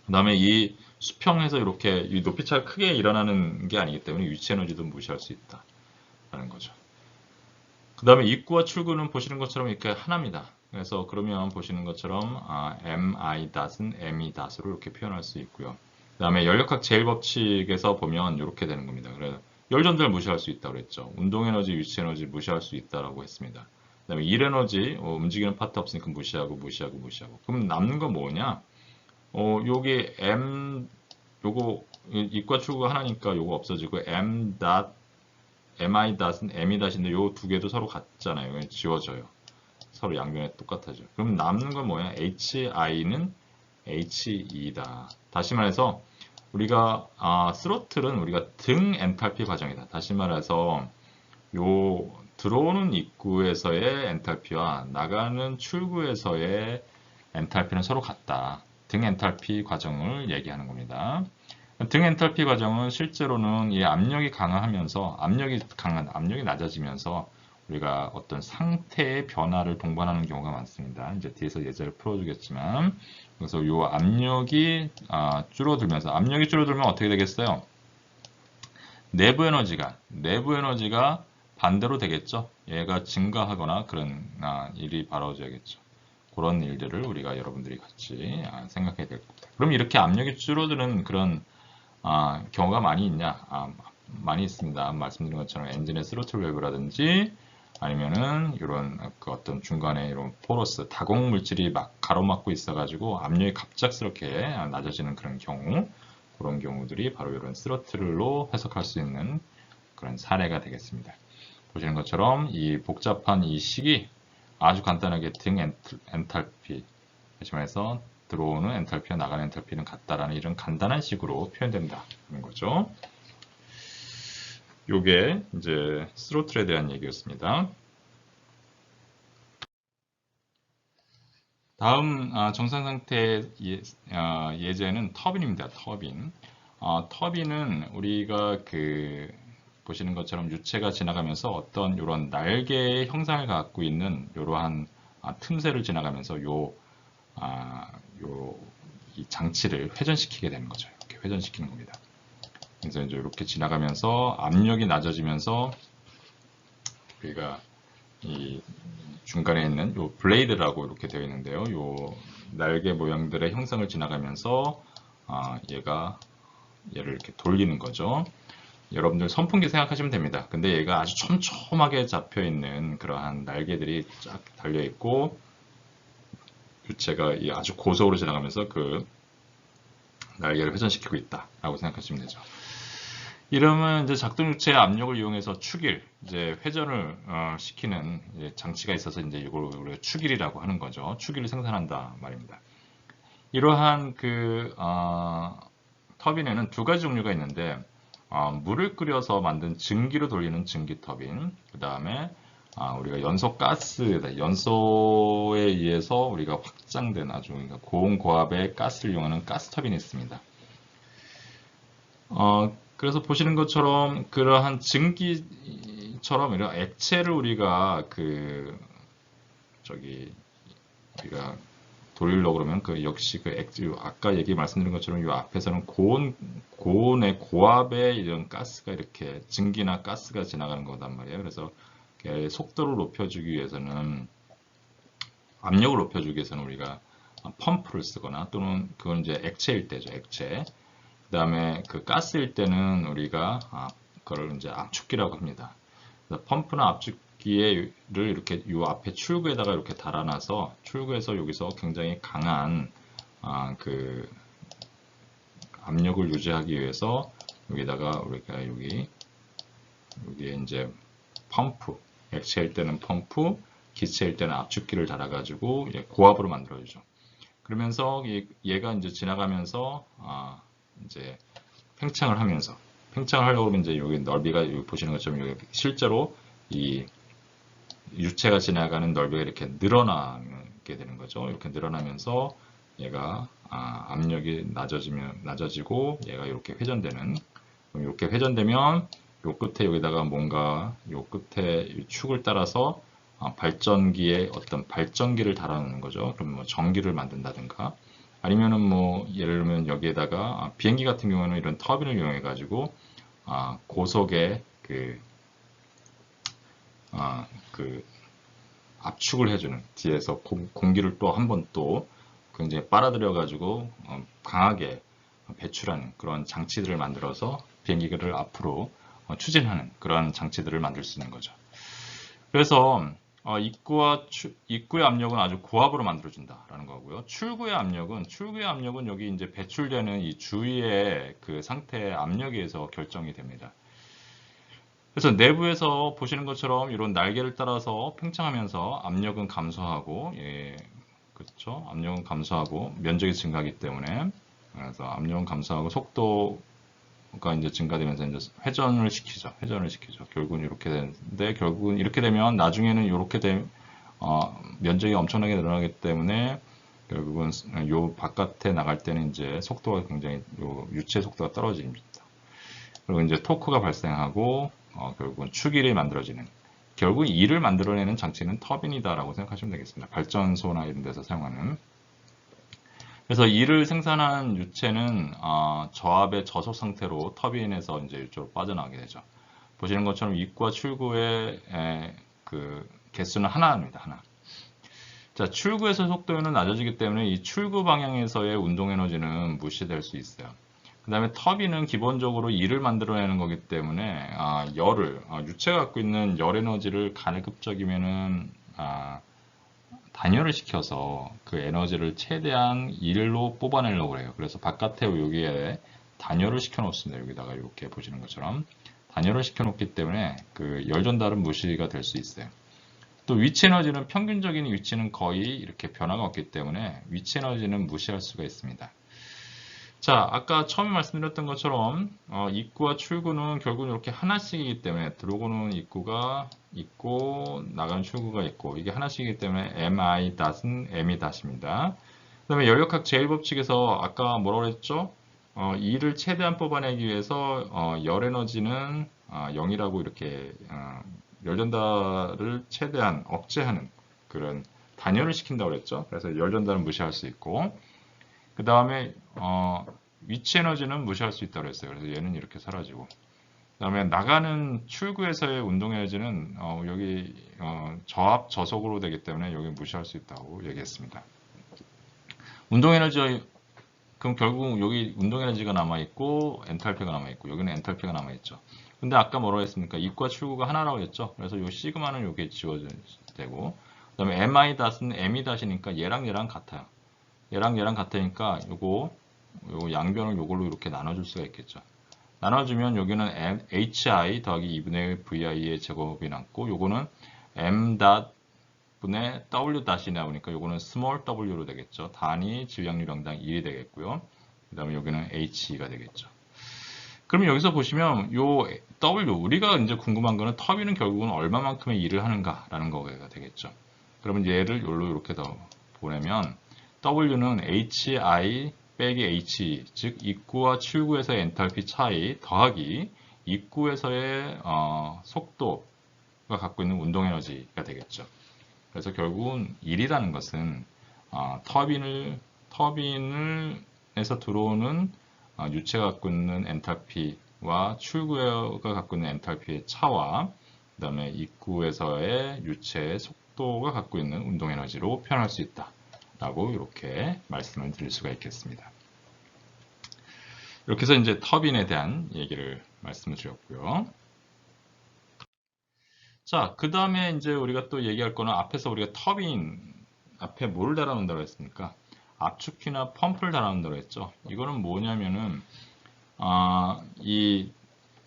그다음에 이 수평에서 이렇게 이 높이 차가 크게 일어나는 게 아니기 때문에 위치 에너지도 무시할 수 있다라는 거죠. 그 다음에 입구와 출구는 보시는 것처럼 이렇게 하나입니다. 그래서 그러면 보시는 것처럼 mi-은 me-로 이렇게 표현할 수 있고요. 그 다음에 연력학 제일법칙에서 보면 이렇게 되는 겁니다. 그래서 열전달 무시할 수 있다고 그랬죠. 운동에너지, 위치에너지 무시할 수 있다라고 했습니다. 그 다음에 일에너지, 움직이는 파트 없으니까 무시하고. 그럼 남는 건 뭐냐? 여기 요거 입과 출구가 하나니까 요거 없어지고 mi-은 me-인데 요 두 개도 서로 같잖아요. 지워져요. 서로 양변에 똑같아져. 그럼 남는 건 뭐야? hi는 he다. 다시 말해서 우리가 스로틀은 우리가 등 엔탈피 과정이다. 다시 말해서 요 들어오는 입구에서의 엔탈피와 나가는 출구에서의 엔탈피는 서로 같다. 등 엔탈피 과정을 얘기하는 겁니다. 등 엔탈피 과정은 실제로는 이 압력이 강화하면서 압력이 낮아지면서 우리가 어떤 상태의 변화를 동반하는 경우가 많습니다. 이제 뒤에서 예제를 풀어주겠지만, 그래서 이 압력이 줄어들면 어떻게 되겠어요? 내부 에너지가 반대로 되겠죠. 얘가 증가하거나 그런 일이 벌어져야겠죠. 그런 일들을 우리가 여러분들이 같이 생각해야 될 겁니다. 그럼 이렇게 압력이 줄어드는 그런 경우가 많이 있냐? 많이 있습니다. 말씀드린 것처럼 엔진의 스로틀 밸브라든지 아니면은 이런 그 어떤 중간에 이런 포러스 다공 물질이 막 가로막고 있어가지고 압력이 갑작스럽게 낮아지는 그런 경우, 그런 경우들이 바로 이런 스로틀로 해석할 수 있는 그런 사례가 되겠습니다. 보시는 것처럼 이 복잡한 이 식이 아주 간단하게 등 엔탈피, 다시 말해서 들어오는 엔탈피와 나가는 엔탈피는 같다라는 이런 간단한 식으로 표현된다는 거죠. 요게 이제 스로틀에 대한 얘기였습니다. 다음 정상 상태 예제는 터빈입니다. 터빈. 터빈은 우리가 그 보시는 것처럼 유체가 지나가면서 어떤 이런 날개의 형상을 갖고 있는 이러한 틈새를 지나가면서 이 장치를 회전시키게 되는 거죠. 이렇게 회전시키는 겁니다. 그래서 이제 이렇게 지나가면서 압력이 낮아지면서 우리가 이 중간에 있는 요 블레이드라고 이렇게 되어 있는데요. 요 날개 모양들의 형상을 지나가면서 얘를 이렇게 돌리는 거죠. 여러분들 선풍기 생각하시면 됩니다. 근데 얘가 아주 촘촘하게 잡혀 있는 그러한 날개들이 쫙 달려 있고 유체가 아주 고속으로 지나가면서 그 날개를 회전시키고 있다라고 생각하시면 되죠. 이러면 이제 작동 유체의 압력을 이용해서 축일, 이제 회전을 시키는 이제 장치가 있어서 이제 이걸 우리가 축일이라고 하는 거죠. 축일을 생산한다 말입니다. 이러한 그 터빈에는 두 가지 종류가 있는데 물을 끓여서 만든 증기로 돌리는 증기 터빈, 그 다음에 우리가 연소 가스, 연소에 의해서 우리가 확장된 아주 고온고압의 가스를 이용하는 가스 터빈이 있습니다. 그래서 보시는 것처럼 그러한 증기처럼 이런 액체를 우리가 우리가 돌리려고 그러면 역시 아까 말씀드린 것처럼 이 앞에서는 고온의 고압의 이런 가스가 이렇게 증기나 가스가 지나가는 거단 말이에요. 그래서 속도를 높여주기 위해서는 압력을 높여주기 위해서는 우리가 펌프를 쓰거나 또는 그건 이제 액체일 때죠. 액체. 그 다음에 그 가스일 때는 우리가 그걸 이제 압축기라고 합니다. 그래서 펌프나 압축기를 이렇게 요 앞에 출구에다가 이렇게 달아놔서 출구에서 여기서 굉장히 강한 그 압력을 유지하기 위해서 여기다가 우리가 여기에 이제 펌프, 액체일 때는 펌프, 기체일 때는 압축기를 달아가지고 고압으로 만들어주죠. 그러면서 얘가 이제 지나가면서 이제 팽창을 하려고 하면 이제 여기 넓이가 여기 보시는 것처럼 여기 실제로 이 유체가 지나가는 넓이가 이렇게 늘어나게 되는 거죠. 이렇게 늘어나면서 얘가 압력이 낮아지고 얘가 이렇게 회전되는. 그럼 이렇게 회전되면 요 끝에 여기다가 뭔가 요 끝에 축을 따라서 발전기에 어떤 발전기를 달아놓는 거죠. 그럼 뭐 전기를 만든다든가. 아니면은 뭐 예를 들면 여기에다가 비행기 같은 경우는 이런 터빈을 이용해 가지고 고속의 그 압축을 해주는 뒤에서 공기를 또 한 번 또 굉장히 빨아들여 가지고 강하게 배출하는 그런 장치들을 만들어서 비행기를 앞으로 추진하는 그런 장치들을 만들 수 있는 거죠. 그래서 입구의 압력은 아주 고압으로 만들어준다라는 거고요. 출구의 압력은 여기 이제 배출되는 이 주위의 그 상태의 압력에 의해서 결정이 됩니다. 그래서 내부에서 보시는 것처럼 이런 날개를 따라서 팽창하면서 압력은 감소하고, 그렇죠? 압력은 감소하고 면적이 증가하기 때문에 그래서 압력은 감소하고 속도가 이제 증가되면서 이제 회전을 시키죠. 결국은 이렇게 되는데 결국은 이렇게 되면 나중에는 이렇게 면적이 엄청나게 늘어나기 때문에 결국은 요 바깥에 나갈 때는 이제 속도가 굉장히 유체 속도가 떨어집니다. 그리고 이제 토크가 발생하고 결국은 축일이 만들어지는 결국 이를 만들어내는 장치는 터빈이다라고 생각하시면 되겠습니다. 발전소나 이런 데서 사용하는. 그래서 이를 생산하는 유체는 저압의 저속 상태로 터빈에서 이제 이쪽으로 빠져나가게 되죠. 보시는 것처럼 입구와 출구의 그 개수는 하나입니다. 하나. 자, 출구에서 속도는 낮아지기 때문에 이 출구 방향에서의 운동 에너지는 무시될 수 있어요. 그 다음에 터빈은 기본적으로 일을 만들어내는 거기 때문에 열을 유체가 갖고 있는 열 에너지를 가급적이면은 단열을 시켜서 그 에너지를 최대한 일로 뽑아내려고 해요. 그래서 바깥에 여기에 단열을 시켜 놓습니다. 여기다가 이렇게 보시는 것처럼 단열을 시켜 놓기 때문에 그 열 전달은 무시가 될 수 있어요. 또 위치 에너지는 평균적인 위치는 거의 이렇게 변화가 없기 때문에 위치 에너지는 무시할 수가 있습니다. 자, 아까 처음에 말씀드렸던 것처럼 입구와 출구는 결국은 이렇게 하나씩이기 때문에 들어오는 입구가 있고 나가는 출구가 있고 이게 하나씩이기 때문에 mi-은 mi-입니다. 그 다음에 열역학 제1법칙에서 아까 뭐라고 그랬죠? E를 최대한 뽑아내기 위해서 열 에너지는 0이라고 이렇게 열 전달을 최대한 억제하는 그런 단열을 시킨다고 그랬죠. 그래서 열 전달은 무시할 수 있고 그 다음에 위치 에너지는 무시할 수 있다고 그랬어요. 그래서 얘는 이렇게 사라지고 그 다음에 나가는 출구에서의 운동 에너지는 여기 저압 저속으로 되기 때문에 여기 무시할 수 있다고 얘기했습니다. 운동 에너지 그럼 결국 여기 운동 에너지가 남아있고 엔탈피가 남아있고 여기는 엔탈피가 남아있죠. 근데 아까 뭐라고 했습니까? 입과 출구가 하나라고 했죠. 그래서 요 시그마는 여기에 지워져야 되고 그 다음에 mi-은 mi-니까 얘랑 얘랑 같아요. 얘랑 얘랑 같으니까 요거 양변을 요걸로 이렇게 나눠줄 수가 있겠죠. 나눠주면 여기는 hi 더하기 2분의 1 vi의 제곱이 남고 요거는 m 분의 w 이 나오니까 요거는 small w로 되겠죠. 단위 질량유량당 1이 되겠고요. 그 다음에 여기는 he가 되겠죠. 그러면 여기서 보시면 요 w 우리가 이제 궁금한 거는 터빈은 결국은 얼마만큼의 일을 하는가라는 거가 되겠죠. 그러면 얘를 여기로 이렇게 더 보내면 w는 hi 빼기 h 즉 입구와 출구에서의 엔탈피 차이 더하기 입구에서의 속도가 갖고 있는 운동 에너지가 되겠죠. 그래서 결국은 1이라는 것은 터빈에서 들어오는 유체가 갖고 있는 엔탈피와 출구가 갖고 있는 엔탈피의 차와 그 다음에 입구에서의 유체의 속도가 갖고 있는 운동 에너지로 표현할 수 있다 라고 이렇게 말씀을 드릴 수가 있겠습니다. 이렇게 해서 이제 터빈에 대한 얘기를 말씀을 드렸고요. 자, 그 다음에 이제 우리가 또 얘기할 거는 앞에서 우리가 터빈 앞에 뭘 달아놓는다고 했습니까? 압축기나 펌프를 달아놓는다고 했죠. 이거는 뭐냐면은 이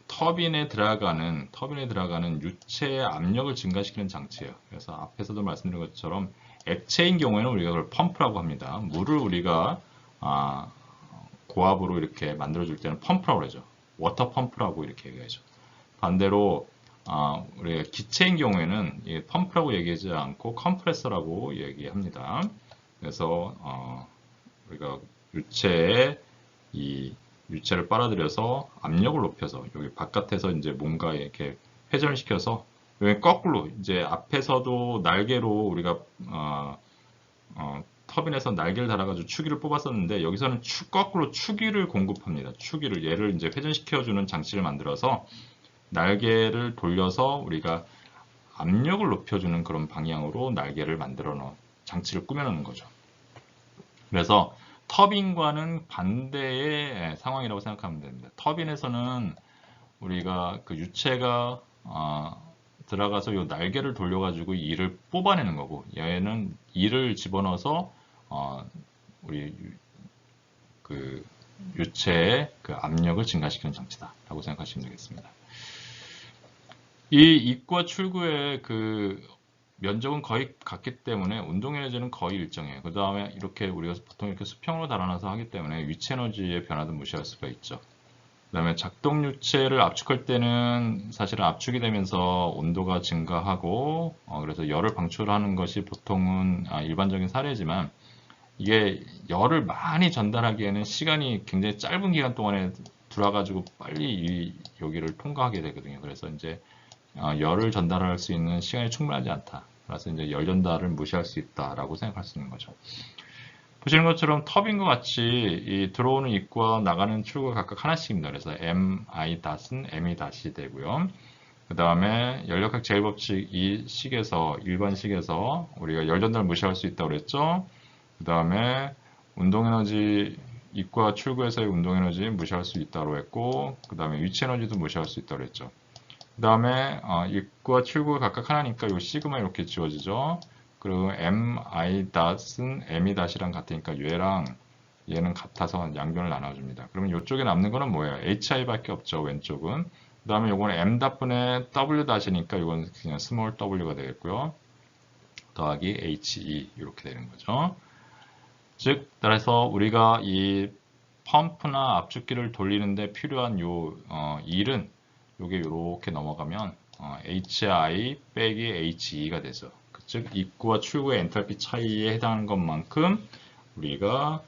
터빈에 들어가는 유체의 압력을 증가시키는 장치예요. 그래서 앞에서도 말씀드린 것처럼 액체인 경우에는 우리가 그걸 펌프라고 합니다. 물을 우리가 고압으로 이렇게 만들어줄 때는 펌프라고 그러죠. 워터 펌프라고 이렇게 얘기하죠. 반대로 우리가 기체인 경우에는 펌프라고 얘기하지 않고 컴프레서라고 얘기합니다. 그래서 우리가 유체를 빨아들여서 압력을 높여서 여기 바깥에서 이제 뭔가 이렇게 회전을 시켜서 여기 거꾸로 이제 앞에서도 날개로 우리가 터빈에서 날개를 달아가지고 추기를 뽑았었는데 여기서는 거꾸로 추기를 공급합니다. 얘를 이제 회전시켜주는 장치를 만들어서 날개를 돌려서 우리가 압력을 높여주는 그런 방향으로 날개를 만들어 놓은 장치를 꾸며놓는 거죠. 그래서 터빈과는 반대의 상황이라고 생각하면 됩니다. 터빈에서는 우리가 그 유체가 들어가서 이 날개를 돌려가지고 이를 뽑아내는 거고 얘는 이를 집어넣어서 우리 그 유체의 그 압력을 증가시키는 장치다라고 생각하시면 되겠습니다. 이 입구와 출구의 그 면적은 거의 같기 때문에 운동 에너지는 거의 일정해요. 그 다음에 이렇게 우리가 보통 이렇게 수평으로 달아놔서 하기 때문에 위치 에너지의 변화도 무시할 수가 있죠. 그 다음에 작동 유체를 압축할 때는 사실은 압축이 되면서 온도가 증가하고 그래서 열을 방출하는 것이 보통은 일반적인 사례지만 이게 열을 많이 전달하기에는 시간이 굉장히 짧은 기간 동안에 들어와가지고 빨리 여기를 통과하게 되거든요. 그래서 이제 열을 전달할 수 있는 시간이 충분하지 않다. 그래서 이제 열 전달을 무시할 수 있다라고 생각할 수 있는 거죠. 보시는 것처럼 터빈과 같이 이 들어오는 입구와 나가는 출구가 각각 하나씩입니다. 그래서 mi-은 mi- 되고요. 그 다음에 열역학 제일법칙 이 식에서 일반 식에서 우리가 열 전달 무시할 수 있다고 그랬죠. 그 다음에 운동에너지 입구와 출구에서의 운동에너지 무시할 수 있다고 했고, 그 다음에 위치에너지도 무시할 수 있다고 그랬죠. 그 다음에 입구와 출구가 각각 하나니까 이 시그마 이렇게 지워지죠. 그리고 mi-은 mi-랑 같으니까 얘랑 얘는 같아서 양변을 나눠줍니다. 그러면 이쪽에 남는 거는 뭐예요? hi밖에 없죠. 왼쪽은. 그 다음에 요거는 m-분의 w-니까 이건 그냥 스몰 w가 되겠고요. 더하기 he 이렇게 되는 거죠. 즉, 따라서 우리가 이 펌프나 압축기를 돌리는데 필요한 일은 요게 이렇게 넘어가면 hi 빼기 he가 되죠. 즉, 입구와 출구의 엔탈피 차이에 해당하는 것만큼 우리가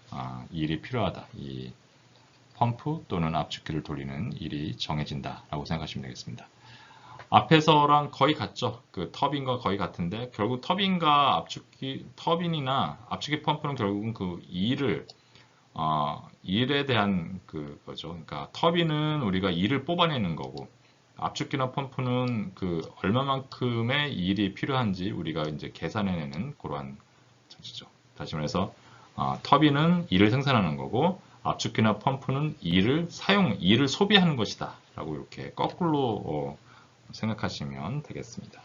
일이 필요하다. 이 펌프 또는 압축기를 돌리는 일이 정해진다라고 생각하시면 되겠습니다. 앞에서랑 거의 같죠. 그 터빈과 거의 같은데 결국 터빈과 압축기, 터빈이나 압축기 펌프는 결국은 그 일에 대한 그거죠. 그러니까 터빈은 우리가 일을 뽑아내는 거고 압축기나 펌프는 그 얼마만큼의 일이 필요한지 우리가 이제 계산해내는 그러한 장치죠. 다시 말해서 터빈은 일을 생산하는 거고 압축기나 펌프는 일을 소비하는 것이다. 라고 이렇게 거꾸로 생각하시면 되겠습니다.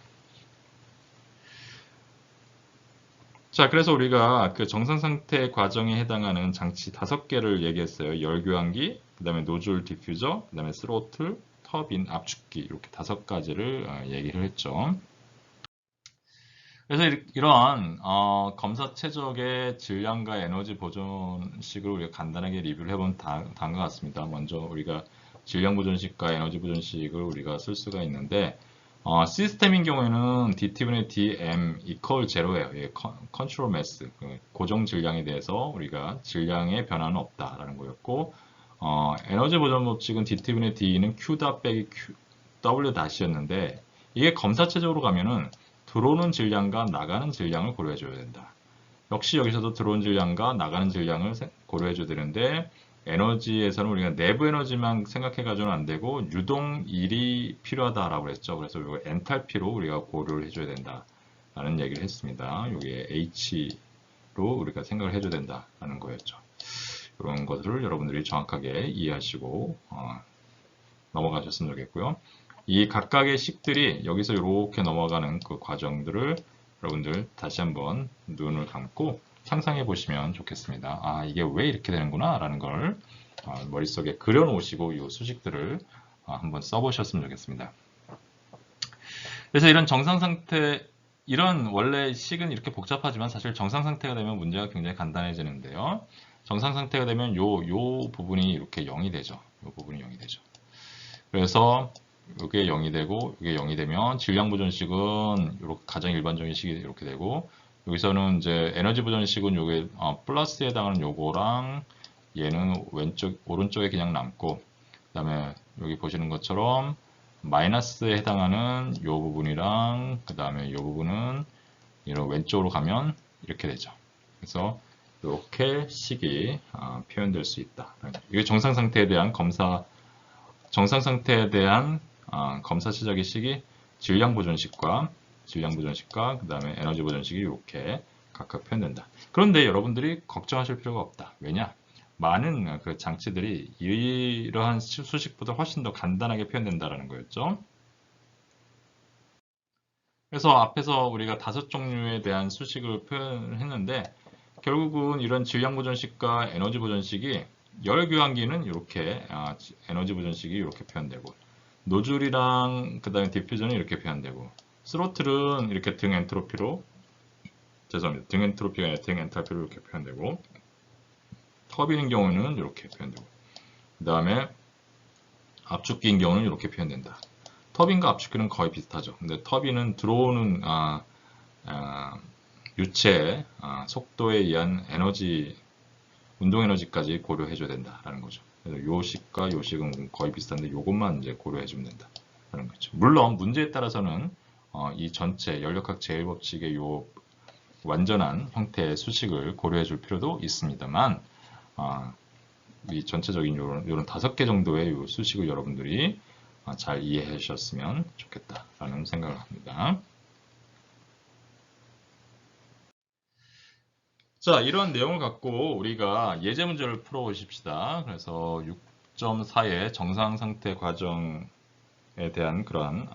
자, 그래서 우리가 그 정상 상태 과정에 해당하는 장치 5개를 얘기했어요. 열교환기, 그 다음에 노즐 디퓨저, 그 다음에 스로틀, 터빈, 압축기 이렇게 5가지를 얘기를 했죠. 그래서 이러한 검사 최적의 질량과 에너지 보존식을 우리가 간단하게 리뷰를 해본 다음과 같습니다. 먼저 우리가 질량 보존식과 에너지 보존식을 우리가 쓸 수가 있는데 시스템인 경우에는 DT분의 DM equal 제로예요. 예, 컨트롤 매스, 고정 질량에 대해서 우리가 질량의 변화는 없다라는 거였고 에너지 보존 법칙은 DT분의 D는 Q 다 빼기 W 다시였는데 이게 검사체적으로 가면은 들어오는 질량과 나가는 질량을 고려해 줘야 된다. 역시 여기서도 들어오는 질량과 나가는 질량을 고려해 줘야 되는데 에너지에서는 우리가 내부 에너지만 생각해 가지고는 안 되고 유동일이 필요하다라고 했죠. 그래서 이거 엔탈피로 우리가 고려를 해줘야 된다라는 얘기를 했습니다. 이게 H로 우리가 생각을 해줘야 된다라는 거였죠. 이런 것들을 여러분들이 정확하게 이해하시고 넘어가셨으면 좋겠고요. 이 각각의 식들이 여기서 이렇게 넘어가는 그 과정들을 여러분들 다시 한번 눈을 감고 상상해 보시면 좋겠습니다. 이게 왜 이렇게 되는구나 라는 걸 머릿속에 그려 놓으시고 이 수식들을 한번 써보셨으면 좋겠습니다. 그래서 이런 정상 상태, 이런 원래 식은 이렇게 복잡하지만 사실 정상 상태가 되면 문제가 굉장히 간단해지는데요. 정상 상태가 되면 요 부분이 이렇게 0이 되죠. 요 부분이 0이 되죠. 그래서 이게 0이 되고 이게 0이 되면 질량 보존식은 이렇게 가장 일반적인 식이 이렇게 되고 여기서는 이제 에너지 보존식은 요게 플러스에 해당하는 요거랑 얘는 오른쪽에 그냥 남고 그다음에 여기 보시는 것처럼 마이너스에 해당하는 요 부분이랑 그다음에 요 부분은 이런 왼쪽으로 가면 이렇게 되죠. 그래서 이렇게 식이 표현될 수 있다. 이게 정상 상태에 대한 정상 상태에 대한 검사 시작의 식이 질량 보존식과 그 다음에 에너지 보존식이 이렇게 각각 표현된다. 그런데 여러분들이 걱정하실 필요가 없다. 왜냐? 많은 그 장치들이 이러한 수식보다 훨씬 더 간단하게 표현된다는 거였죠. 그래서 앞에서 우리가 5종류에 대한 수식을 표현했는데 결국은 이런 질량 보존식과 에너지 보존식이 열 교환기는 이렇게 에너지 보존식이 이렇게 표현되고 노즐이랑 그 다음에 디퓨전이 이렇게 표현되고 스로틀은 이렇게 등 엔트로피로 죄송합니다. 등 엔트로피가 아니라 등 엔탈피로 이렇게 표현되고 터빈인 경우는 이렇게 표현되고 그 다음에 압축기인 경우는 이렇게 표현된다. 터빈과 압축기는 거의 비슷하죠. 근데 터빈은 들어오는 유체의 속도에 의한 운동 에너지까지 고려해줘야 된다라는 거죠. 그래서 요 식과 요 식은 거의 비슷한데 요것만 이제 고려해주면 된다라는 거죠. 물론 문제에 따라서는 이 전체 연력학 제일 법칙의 요 완전한 형태의 수식을 고려해 줄 필요도 있습니다만 이 전체적인 요런 5개 정도의 요 수식을 여러분들이 잘 이해해 주셨으면 좋겠다라는 생각을 합니다. 자, 이런 내용을 갖고 우리가 예제 문제를 풀어 보십시다. 그래서 6.4의 정상 상태 과정에 대한 그러한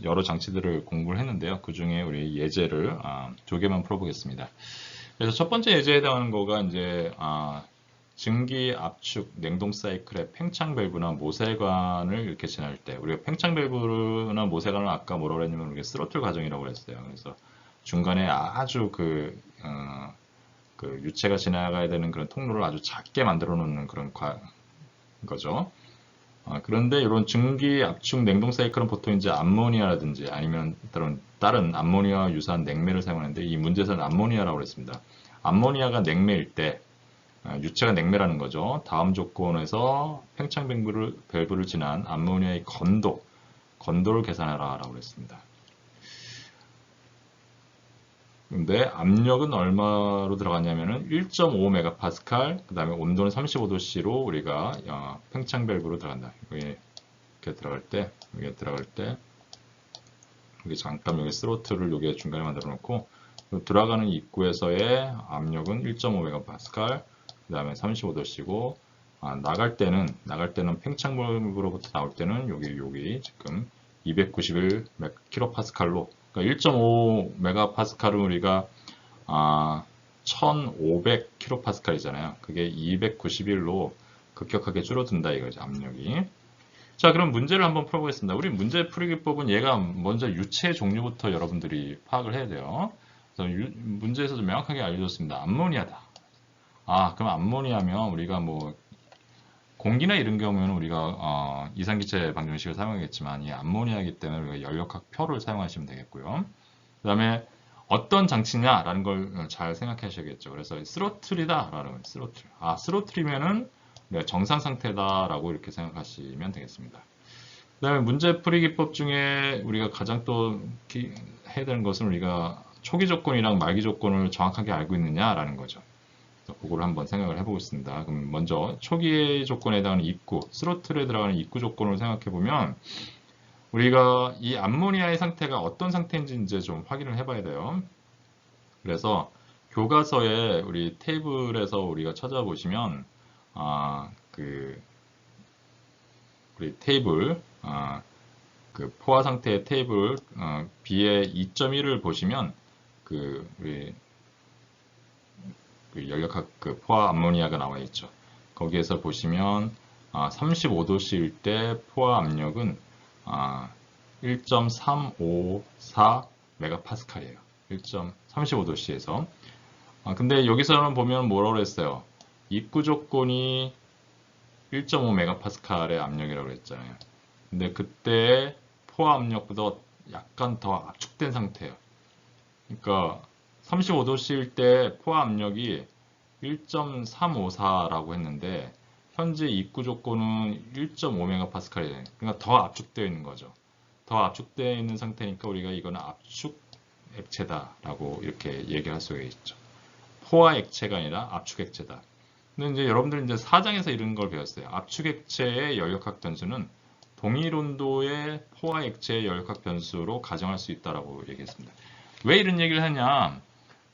여러 장치들을 공부를 했는데요. 그 중에 우리 예제를 2개만 풀어보겠습니다. 그래서 첫 번째 예제에 해당하는 거가 이제 증기 압축 냉동 사이클의 팽창 밸브나 모세관을 이렇게 지날 때, 우리가 팽창 밸브나 모세관을 아까 뭐라고 했냐면 우리가 스로틀 과정이라고 했어요. 그래서 중간에 아주 그 유체가 지나가야 되는 그런 통로를 아주 작게 만들어 놓는 그런 거죠. 그런데 이런 증기 압축 냉동 사이클은 보통 이제 암모니아라든지 아니면 다른 암모니아와 유사한 냉매를 사용하는데, 이 문제에서는 암모니아라고 했습니다. 암모니아가 냉매일 때 유체가 냉매라는 거죠. 다음 조건에서 팽창 밸브를 지난 암모니아의 건도를 계산하라 라고 했습니다. 근데 압력은 얼마로 들어갔냐면은 1.5MPa, 그 다음에 온도는 35도C로 우리가 팽창 밸브로 들어간다. 이렇게 들어갈 때, 여기 잠깐 여기 스로틀을 여기 중간에 만들어 놓고, 들어가는 입구에서의 압력은 1.5MPa, 그 다음에 35도C고, 나갈 때는 팽창 밸브로부터 나올 때는 여기 지금 291kPa로, 그러니까 1.5MPa를 우리가 1500kPa이잖아요. 그게 291로 급격하게 줄어든다 이거죠, 압력이. 자, 그럼 문제를 한번 풀어보겠습니다. 우리 문제 풀이 기법은 얘가 먼저 유체 종류부터 여러분들이 파악을 해야 돼요. 그래서 문제에서도 명확하게 알려줬습니다. 암모니아다. 그럼 암모니아면 우리가 뭐 공기나 이런 경우에는 우리가 이산기체 방정식을 사용하겠지만, 이 암모니아이기 때문에 우리가 연력학표를 사용하시면 되겠고요. 그 다음에 어떤 장치냐라는 걸 잘 생각하셔야겠죠. 그래서 스로틀이다라는 거예요. 스로틀. 스로틀이면은 정상 상태다라고 이렇게 생각하시면 되겠습니다. 그 다음에 문제풀이 기법 중에 우리가 가장 또 해야 되는 것은 우리가 초기 조건이랑 말기 조건을 정확하게 알고 있느냐라는 거죠. 그거를 한번 생각을 해보겠습니다. 그럼 먼저 초기 조건에 해당하는 입구, 스로틀에 들어가는 입구 조건을 생각해 보면, 우리가 이 암모니아의 상태가 어떤 상태인지 이제 좀 확인을 해봐야 돼요. 그래서 교과서에 우리 테이블에서 우리가 찾아보시면 우리 테이블 그 포화 상태의 테이블 B의 2.1을 보시면 우리 연력학 포화 암모니아가 나와 있죠. 거기에서 보시면 35도씨일 때 포화 압력은 1.354MPa예요. 35도씨에서. 근데 여기서는 보면 뭐라고 했어요? 입구 조건이 1.5MPa의 압력이라고 했잖아요. 근데 그때 포화 압력보다 약간 더 압축된 상태예요. 그러니까 35도씨일 때 포화 압력이 1.354라고 했는데, 현재 입구 조건은 1.5MPa예요. 그러니까 더 압축되어 있는 거죠. 더 압축되어 있는 상태니까 우리가 이거는 압축 액체다라고 이렇게 얘기할 수가 있죠. 포화 액체가 아니라 압축 액체다. 근데 이제 여러분들 이제 4장에서 이런 걸 배웠어요. 압축 액체의 연력학 변수는 동일 온도의 포화 액체의 연력학 변수로 가정할 수 있다라고 얘기했습니다. 왜 이런 얘기를 하냐?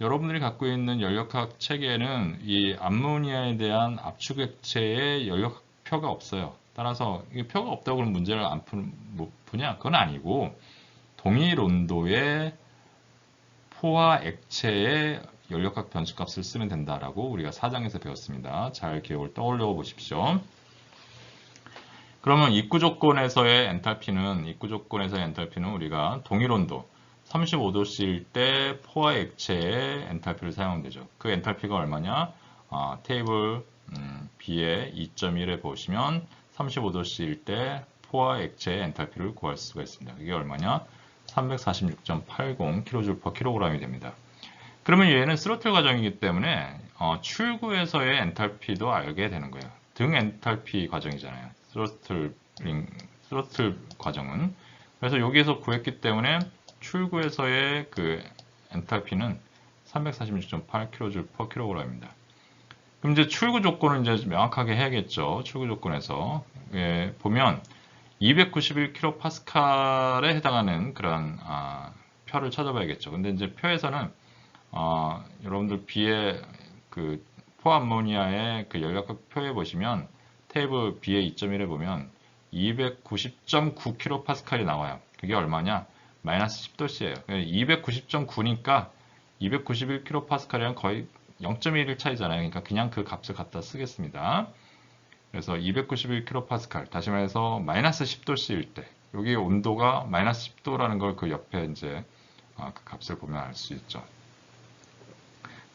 여러분들이 갖고 있는 연력학 체계에는 이 암모니아에 대한 압축 액체의 연력표가 없어요. 따라서 이게 표가 없다고 그러면 문제를 못 푸냐? 그건 아니고, 동일 온도의 포화 액체의 연력학 변수값을 쓰면 된다라고 우리가 4장에서 배웠습니다. 잘 기억을 떠올려 보십시오. 그러면 입구 조건에서의 엔탈피는 우리가 동일 온도 35도씨일 때 포화 액체의 엔탈피를 사용하면 되죠. 그 엔탈피가 얼마냐? 테이블 B의 2.1에 보시면 35도씨일 때 포화 액체의 엔탈피를 구할 수가 있습니다. 이게 얼마냐? 346.80kJ/kg이 됩니다. 그러면 얘는 스로틀 과정이기 때문에 출구에서의 엔탈피도 알게 되는 거예요. 등 엔탈피 과정이잖아요. 스로틀 과정은. 그래서 여기에서 구했기 때문에 출구에서의 그 엔탈피는 346.8kJ/kg입니다. 그럼 이제 출구 조건을 이제 명확하게 해야겠죠. 출구 조건에서 보면 291kPa에 해당하는 그런 표를 찾아봐야겠죠. 근데 이제 표에서는 여러분들 B의 그 포암모니아의 그 열역학 표에 보시면 테이블 B의 2.1에 보면 290.9kPa이 나와요. 그게 얼마냐? 마이너스 10도씨예요. 290.9니까 291kPa이랑 거의 0.1 차이잖아요. 그러니까 그냥 그 값을 갖다 쓰겠습니다. 그래서 291kPa, 다시 말해서 마이너스 10도씨일 때, 여기 온도가 마이너스 10도라는 걸 그 옆에 이제 그 값을 보면 알 수 있죠.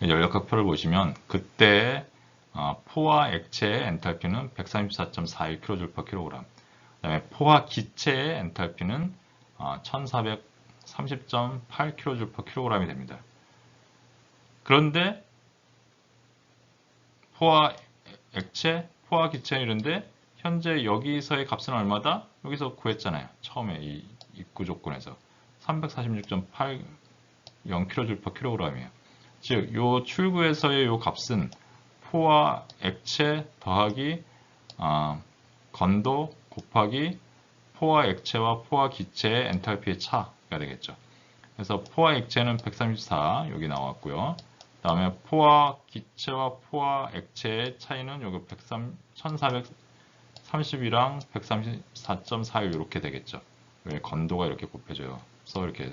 열역학표를 보시면 그때 포와 액체의 엔탈피는 134.41kJ/kg, 그 다음에 포와 기체의 엔탈피는 1430.8kJ/kg이 됩니다. 그런데 포와 액체, 포와 기체 이런데 현재 여기서의 값은 얼마다? 여기서 구했잖아요. 처음에 이 입구 조건에서 346.80kJ/kg이에요. 즉, 요 출구에서의 요 값은 포와 액체 더하기 건도 곱하기 포와 액체와 포와 기체의 엔탈피의 차가 되겠죠. 그래서 포와 액체는 134 여기 나왔고요. 그 다음에 포와 기체와 포와 액체의 차이는 여기 1430이랑 134.41 이렇게 되겠죠. 건도가 이렇게 곱해져요. 그래서 이렇게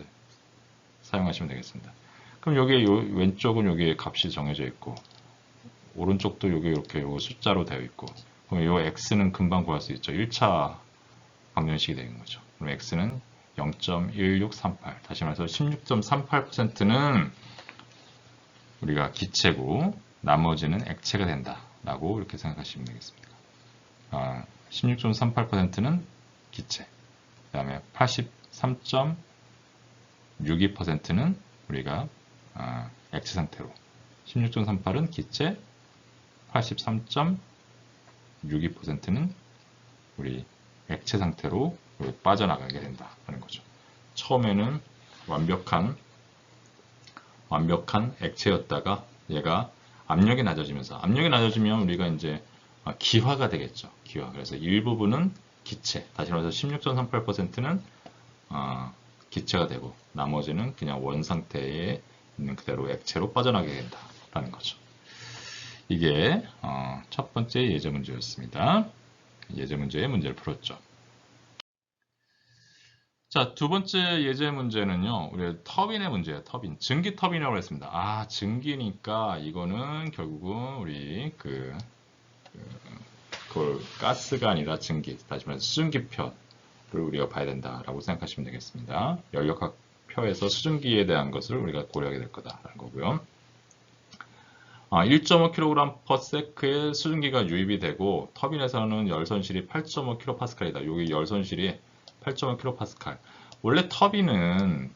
사용하시면 되겠습니다. 그럼 여기 왼쪽은 여기 값이 정해져 있고 오른쪽도 여기 이렇게 요 숫자로 되어 있고 그럼 요 x는 금방 구할 수 있죠. 1차 방정식이 되는 거죠. 그럼 x는 0.1638 다시 말해서 16.38%는 우리가 기체고 나머지는 액체가 된다 라고 이렇게 생각하시면 되겠습니다. 16.38%는 기체, 그 다음에 83.62%는 우리가 액체 상태로, 16.38은 기체, 83.62%는 우리 액체 상태로 빠져나가게 된다는 거죠. 처음에는 완벽한 액체였다가 얘가 압력이 낮아지면 우리가 이제 기화가 되겠죠. 기화. 그래서 일부분은 기체, 다시 말해서 16.38%는 기체가 되고 나머지는 그냥 원 상태에 있는 그대로 액체로 빠져나가게 된다라는 거죠. 이게 첫 번째 예제 문제였습니다. 예제 문제의 문제를 풀었죠. 자, 두 번째 예제 문제는요, 우리 터빈의 문제예요. 터빈. 증기 터빈이라고 했습니다. 증기니까 이거는 결국은 우리 그걸 가스가 아니라 증기, 다시 말해서 수증기표를 우리가 봐야 된다라고 생각하시면 되겠습니다. 열역학 표에서 수증기에 대한 것을 우리가 고려하게 될 거다라는 거고요. 1.5kg/s의 수증기가 유입이 되고 터빈에서는 열손실이 8.5kPa이다. 여기 열손실이 8.5kPa. 원래 터빈은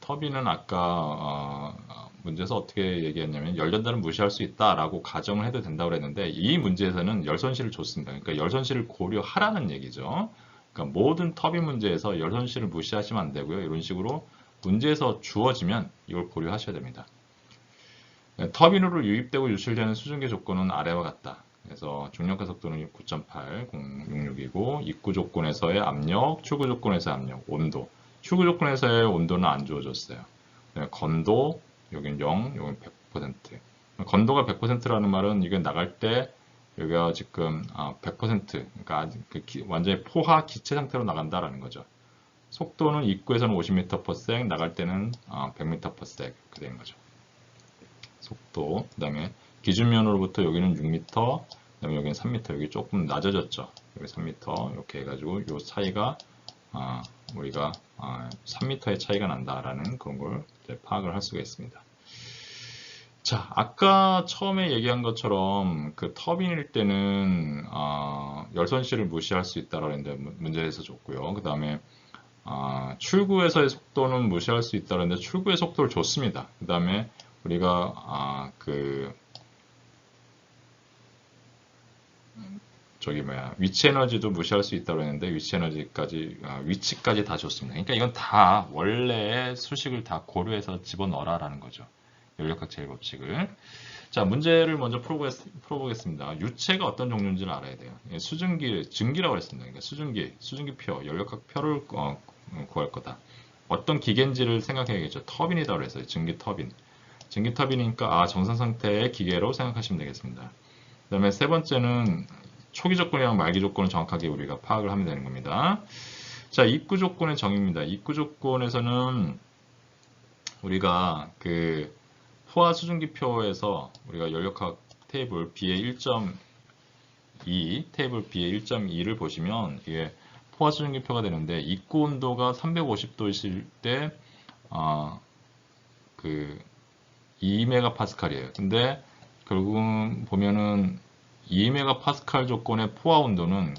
아까 문제에서 어떻게 얘기했냐면 열전달은 무시할 수 있다라고 가정을 해도 된다고 그랬는데 이 문제에서는 열손실을 줬습니다. 그러니까 열손실을 고려하라는 얘기죠. 그러니까 모든 터빈 문제에서 열손실을 무시하시면 안 되고요. 이런 식으로 문제에서 주어지면 이걸 고려하셔야 됩니다. 터빈으로 유입되고 유출되는 수증기 조건은 아래와 같다. 그래서 중력가 속도는 9.806이고 입구 조건에서의 압력, 출구 조건에서의 압력, 온도. 출구 조건에서의 온도는 안 주어졌어요. 건도, 여긴 0, 여긴 100%. 건도가 100%라는 말은 이게 나갈 때 여기가 지금 100%, 그러니까 완전히 포화 기체 상태로 나간다라는 거죠. 속도는 입구에서는 50m/s, 나갈 때는 100m/s 이렇게 되는 거죠. 속도, 그 다음에 기준면으로부터 여기는 6m, 그 다음에 여기는 3m, 여기 조금 낮아졌죠. 여기 3m, 이렇게 해가지고 이 차이가 우리가 3m의 차이가 난다라는 그런 걸 파악을 할 수가 있습니다. 자, 아까 처음에 얘기한 것처럼 그 터빈일 때는 열손실을 무시할 수 있다라고 했는데 문제에서 줬고요. 그 다음에 출구에서의 속도는 무시할 수 있다고 했는데 출구의 속도를 줬습니다. 그 다음에 우리가 위치 에너지도 무시할 수 있다고 했는데 위치 에너지까지 위치까지 다 줬습니다. 그러니까 이건 다 원래 수식을 다 고려해서 집어넣어라라는 거죠. 연력학 제일 법칙을. 자, 문제를 먼저 풀어보겠습니다. 유체가 어떤 종류인지를 알아야 돼요. 수증기, 증기라고 했습니다. 그러니까 수증기표, 연력학 표를 구할 거다. 어떤 기계인지를 생각해야겠죠. 터빈이다 그랬어요. 증기 터빈. 증기 터빈이니까 정상 상태의 기계로 생각하시면 되겠습니다. 그 다음에 세 번째는 초기 조건이랑 말기 조건을 정확하게 우리가 파악을 하면 되는 겁니다. 자, 입구 조건의 정의입니다. 입구 조건에서는 우리가 그 포화 수증기표에서 우리가 연력학 테이블 B의 1.2 테이블 B의 1.2를 보시면 이게 포화 수증기표가 되는데 입구 온도가 350도이실 때 그 2메가파스칼이에요. 근데 결국은 보면은 2메가파스칼 조건의 포화 온도는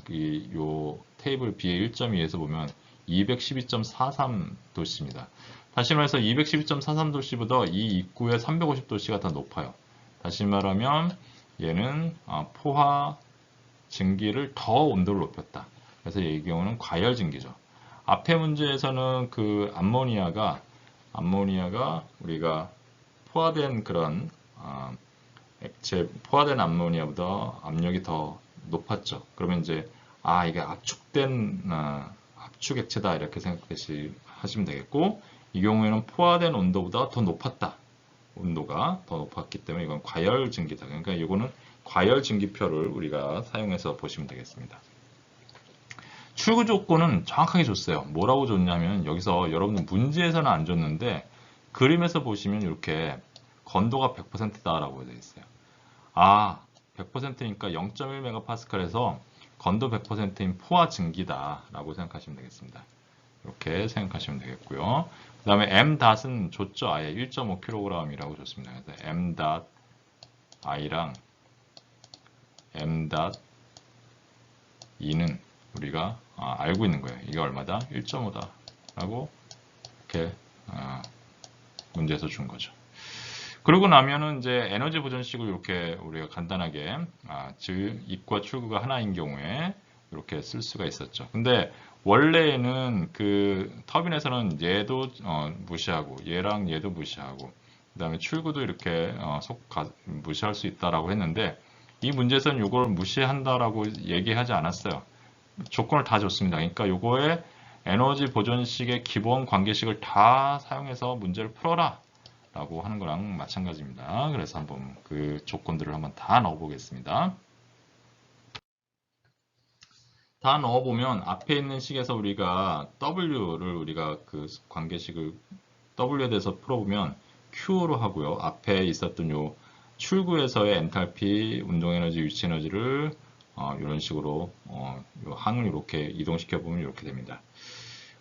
요 테이블 B의 1.2에서 보면 212.43도씨입니다. 다시 말해서 212.43도씨보다 이 입구의 350도씨가 더 높아요. 다시 말하면 얘는 포화 증기를 더 온도를 높였다. 그래서 이 경우는 과열 증기죠. 앞에 문제에서는 그 암모니아가 우리가 포화된 그런 액체, 포화된 암모니아보다 압력이 더 높았죠. 그러면 이제 이게 압축된 압축 액체다 이렇게 생각하시면 되겠고, 이 경우에는 포화된 온도보다 더 높았다. 온도가 더 높았기 때문에 이건 과열 증기다. 그러니까 이거는 과열 증기표를 우리가 사용해서 보시면 되겠습니다. 출구 조건은 정확하게 줬어요. 뭐라고 줬냐면 여기서 여러분들 문제에서는 안 줬는데 그림에서 보시면 이렇게 건도가 100%다라고 되어 있어요. 100%니까 0.1메가파스칼에서 건도 100%인 포화 증기다라고 생각하시면 되겠습니다. 이렇게 생각하시면 되겠고요. 그 다음에 m.은 줬죠. 아예 1.5kg이라고 줬습니다. 그래서 m.i랑 m.2는 우리가 알고 있는 거예요. 이게 얼마다? 1.5다 라고 이렇게 문제에서 준 거죠. 그러고 나면은 이제 에너지 보존식을 이렇게 우리가 간단하게 즉 입구와 출구가 하나인 경우에 이렇게 쓸 수가 있었죠. 근데 원래는 그 터빈에서는 얘도 무시하고 얘랑 얘도 무시하고 그 다음에 출구도 이렇게 무시할 수 있다라고 했는데 이 문제에서는 이걸 무시한다라고 얘기하지 않았어요. 조건을 다 줬습니다. 그러니까 요거에 에너지 보존식의 기본 관계식을 다 사용해서 문제를 풀어라 라고 하는 거랑 마찬가지입니다. 그래서 한번 그 조건들을 한번 다 넣어 보겠습니다. 다 넣어보면 앞에 있는 식에서 우리가 W를 우리가 그 관계식을 W에 대해서 풀어보면 Q로 하고요. 앞에 있었던 요 출구에서의 엔탈피, 운동에너지, 위치에너지를 이런 식으로 요 항을 이렇게 이동시켜 보면 이렇게 됩니다.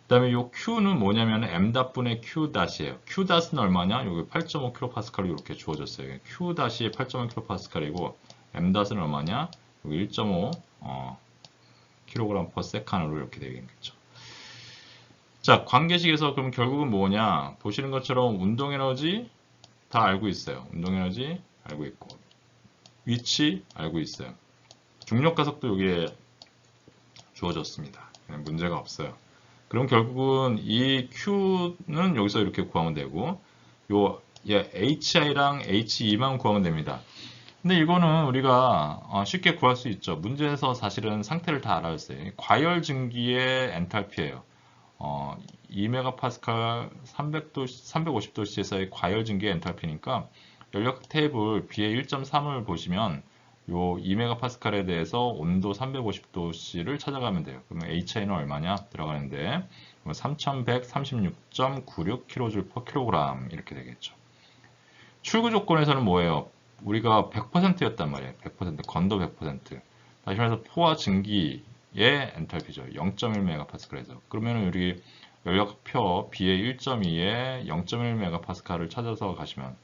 그 다음에 요 Q는 뭐냐면 M.분의 Q-이에요. Q-는 얼마냐? 여기 8.5kPa로 이렇게 주어졌어요. Q-이 8.5kPa이고 M.은 얼마냐? 여기 1.5 kg/s으로 이렇게 되겠죠. 자, 관계식에서 그럼 결국은 뭐냐? 보시는 것처럼 운동에너지 다 알고 있어요. 운동에너지 알고 있고 위치 알고 있어요. 중력가속도 여기에 주어졌습니다. 문제가 없어요. 그럼 결국은 이 Q는 여기서 이렇게 구하면 되고 HI랑 H2만 구하면 됩니다. 근데 이거는 우리가 쉽게 구할 수 있죠. 문제에서 사실은 상태를 다 알아줬어요. 과열 증기의 엔탈피예요. 2메가파스칼 350도씨에서의 과열 증기의 엔탈피니까 연력 테이블 B의 1.3을 보시면 요 2메가파스칼에 대해서 온도 350도씨를 찾아가면 돼요. 그러면 HI는 얼마냐? 들어가는데 3136.96kJ/kg 이렇게 되겠죠. 출구 조건에서는 뭐예요? 우리가 100%였단 말이에요. 100%, 건도 100%. 다시 말해서 포화 증기의 엔탈피죠. 0.1메가파스칼에서. 그러면 우리 연력표 B의 1.2에 0.1메가파스칼을 찾아서 가시면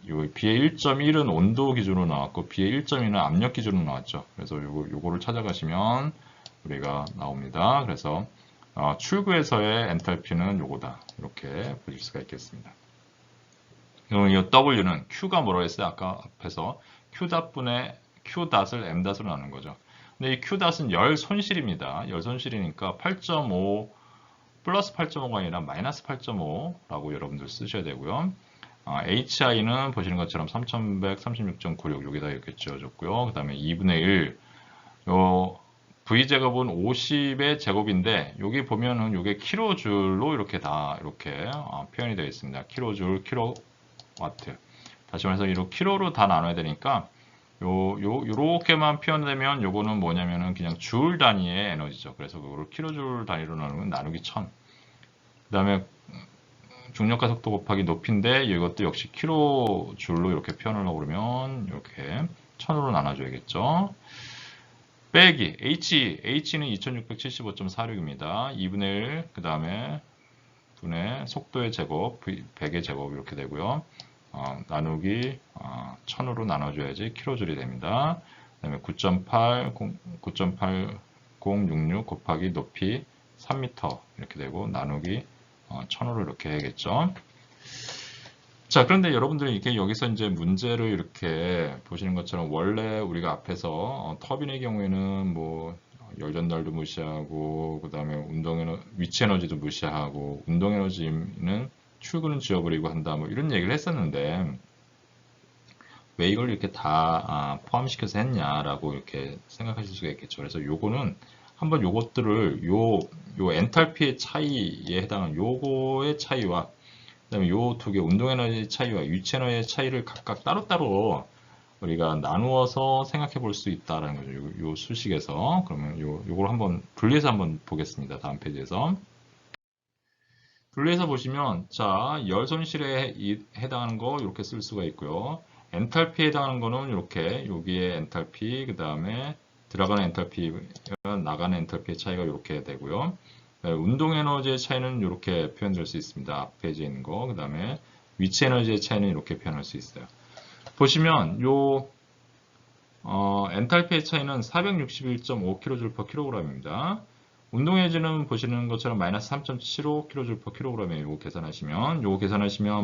요 B의 1.1은 온도 기준으로 나왔고 B의 1.2는 압력 기준으로 나왔죠. 그래서 요거를 찾아가시면 우리가 나옵니다. 그래서 출구에서의 엔탈피는 요거다. 이렇게 보실 수가 있겠습니다. 그럼 이 W는 Q가 뭐라고 했어요? 아까 앞에서 Q.분의 Q.을 M.으로 나눈 거죠. 근데 이 Q.은 열 손실입니다. 열 손실이니까 8.5 플러스 8.5가 아니라 마이너스 8.5라고 여러분들 쓰셔야 되고요. HI는 보시는 것처럼 3136.96 여기다 이렇게 지어줬고요. 그 다음에 2분의 1, 요 V제곱은 50의 제곱인데 여기 보면은 이게 킬로줄로 이렇게 다 이렇게 표현이 되어 있습니다. 킬로줄, 킬로와트. 다시 말해서 이렇게 킬로로 다 나눠야 되니까 요렇게만 표현되면 요거는 뭐냐면은 그냥 줄 단위의 에너지죠. 그래서 그거를 킬로줄 단위로 나누면 나누기 1000. 그 다음에 중력과 속도 곱하기 높이인데 이것도 역시 킬로줄로 이렇게 표현하려고 그러면 이렇게 1000으로 나눠줘야겠죠. 빼기 H는 2675.46입니다. 2분의 1, 그 다음에 분의 속도의 제곱, 100의 제곱 이렇게 되고요. 나누기 1000으로 나눠줘야지 킬로줄이 됩니다. 그 다음에 9.8066 곱하기 높이 3m 이렇게 되고 나누기 1000으로 이렇게 해야겠죠. 자, 그런데 여러분들이 이렇게 여기서 이제 문제를 이렇게 보시는 것처럼 원래 우리가 앞에서 터빈의 경우에는 뭐 열 전달도 무시하고 그 다음에 위치 에너지도 무시하고 운동 에너지는 출근은 지워버리고 한다 뭐 이런 얘기를 했었는데 왜 이걸 이렇게 다 포함시켜서 했냐라고 이렇게 생각하실 수가 있겠죠. 그래서 요거는 한번 요것들을 요 엔탈피의 차이에 해당하는 요거의 차이와 그다음에 요 두 개 운동 에너지 차이와 위치 에너지의 차이를 각각 따로따로 우리가 나누어서 생각해 볼 수 있다라는 거죠. 요 수식에서. 그러면 요걸 한번 분리해서 한번 보겠습니다. 다음 페이지에서. 분리해서 보시면 자, 열 손실에 해당하는 거 이렇게 쓸 수가 있고요. 엔탈피에 해당하는 거는 이렇게 여기에 엔탈피 그다음에 들어가는 엔탈피와 나가는 엔탈피의 차이가 이렇게 되고요. 운동 에너지의 차이는 이렇게 표현될 수 있습니다. 앞 페이지에 있는 거. 그다음에 위치 에너지의 차이는 이렇게 표현할 수 있어요. 보시면 요 엔탈피의 차이는 461.5kJ/kg입니다. 운동 에너지는 보시는 것처럼 마이너스 3.75kJ/kg에 요거 계산하시면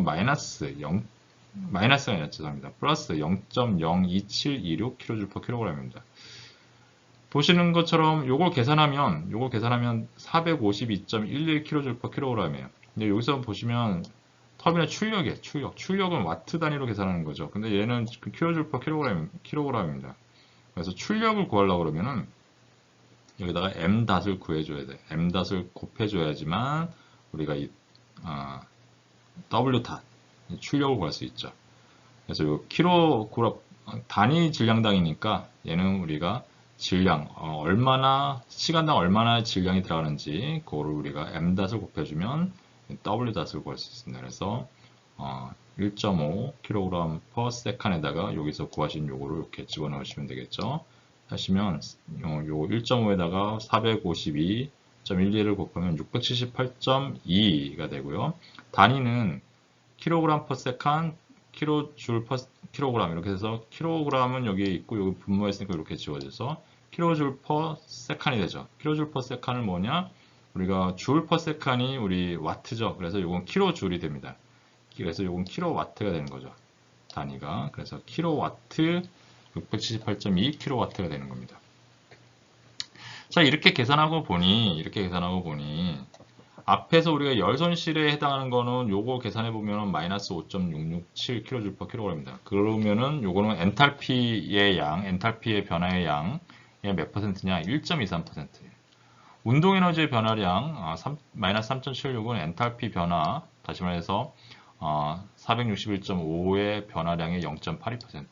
마이너스가 아니라 죄송합니다. 플러스 0.02726kJ/kg입니다. 보시는 것처럼 요걸 계산하면 452.11kJ/kg이에요. 근데 여기서 보시면 터빈의 출력은 와트 단위로 계산하는 거죠. 근데 얘는 kJ/kg입니다. 그래서 출력을 구하려고 그러면은 여기다가 m.을 구해줘야 돼. m.을 곱해줘야지만 우리가 이 w. 출력을 구할 수 있죠. 그래서 요 단위 질량당이니까 얘는 우리가 질량 얼마나 시간당 얼마나 질량이 들어가는지 그거를 우리가 m.을 곱해주면 w.을 구할 수 있습니다. 그래서 1.5kg/s에다가 여기서 구하신 요거를 이렇게 집어넣으시면 되겠죠. 하시면 요 1.5에다가 452.12를 곱하면 678.2가 되고요. 단위는 kg/s, kJ/kg 이렇게 해서 kg은 여기에 있고 여기 분모했으니까 이렇게 지워져서 kJ/s이 되죠. kJ/s는 뭐냐? 우리가 줄/s이 우리 와트죠. 그래서 이건 kJ이 됩니다. 그래서 이건 킬로와트가 되는 거죠. 단위가. 그래서 킬로와트 678.2kW가 되는 겁니다. 자, 이렇게 계산하고 보니 앞에서 우리가 열 손실에 해당하는 거는 요거 계산해 보면 마이너스 5.667kJ/kg입니다. 그러면은 요거는 엔탈피의 변화의 양이 몇 퍼센트냐? 1.23%예요. 운동 에너지의 변화량 마이너스 3.76은 엔탈피 변화, 다시 말해서 461.5의 변화량의 0.82%.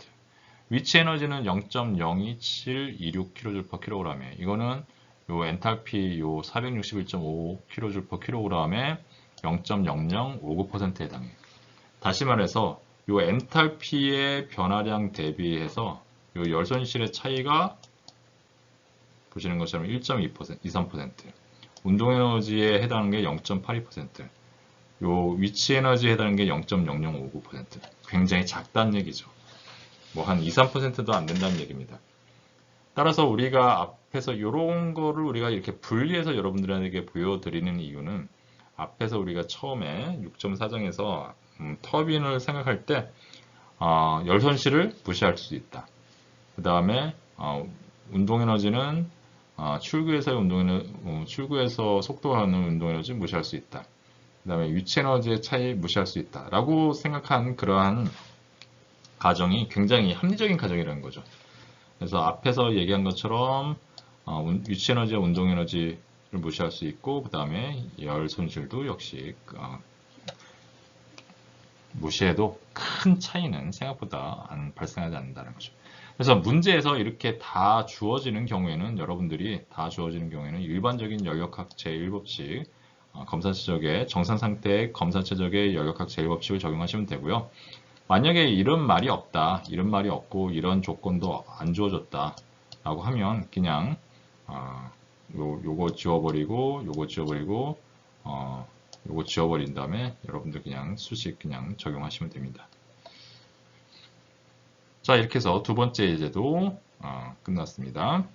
위치 에너지는 0.02726kJ/kg이에요. 이거는 요 엔탈피 요 461.5kJ/kg에 0.0059%에 해당해요. 다시 말해서 요 엔탈피의 변화량 대비해서 요 열손실의 차이가 보시는 것처럼 1.23%, 운동 에너지에 해당하는 게 0.82%, 요 위치 에너지에 해당하는 게 0.0059%. 굉장히 작다는 얘기죠. 뭐 한 2, 3%도 안 된다는 얘기입니다. 따라서 우리가 앞에서 이런 거를 우리가 이렇게 분리해서 여러분들에게 보여드리는 이유는 앞에서 우리가 처음에 6.4정에서 터빈을 생각할 때 열손실을 무시할 수 있다. 그 다음에 운동에너지는 출구에서 속도하는 운동에너지 무시할 수 있다. 그 다음에 위치 에너지의 차이 무시할 수 있다 라고 생각한 그러한 가정이 굉장히 합리적인 가정이라는 거죠. 그래서 앞에서 얘기한 것처럼 위치 에너지와 운동 에너지를 무시할 수 있고, 그 다음에 열 손실도 역시 무시해도 큰 차이는 생각보다 발생하지 않는다는 거죠. 그래서 문제에서 이렇게 다 주어지는 경우에는, 여러분들이 다 주어지는 경우에는 일반적인 연력학 제1법칙, 검사 최적의 정상 상태의 검사 최적의 연력학 제1법칙을 적용하시면 되고요. 만약에 이런 말이 없다, 이런 말이 없고 이런 조건도 안 주어졌다 라고 하면 그냥 요거 지워버리고 요거 지워버리고 요거 지워버린 다음에 여러분들 그냥 수식 그냥 적용하시면 됩니다. 자, 이렇게 해서 두 번째 예제도 끝났습니다.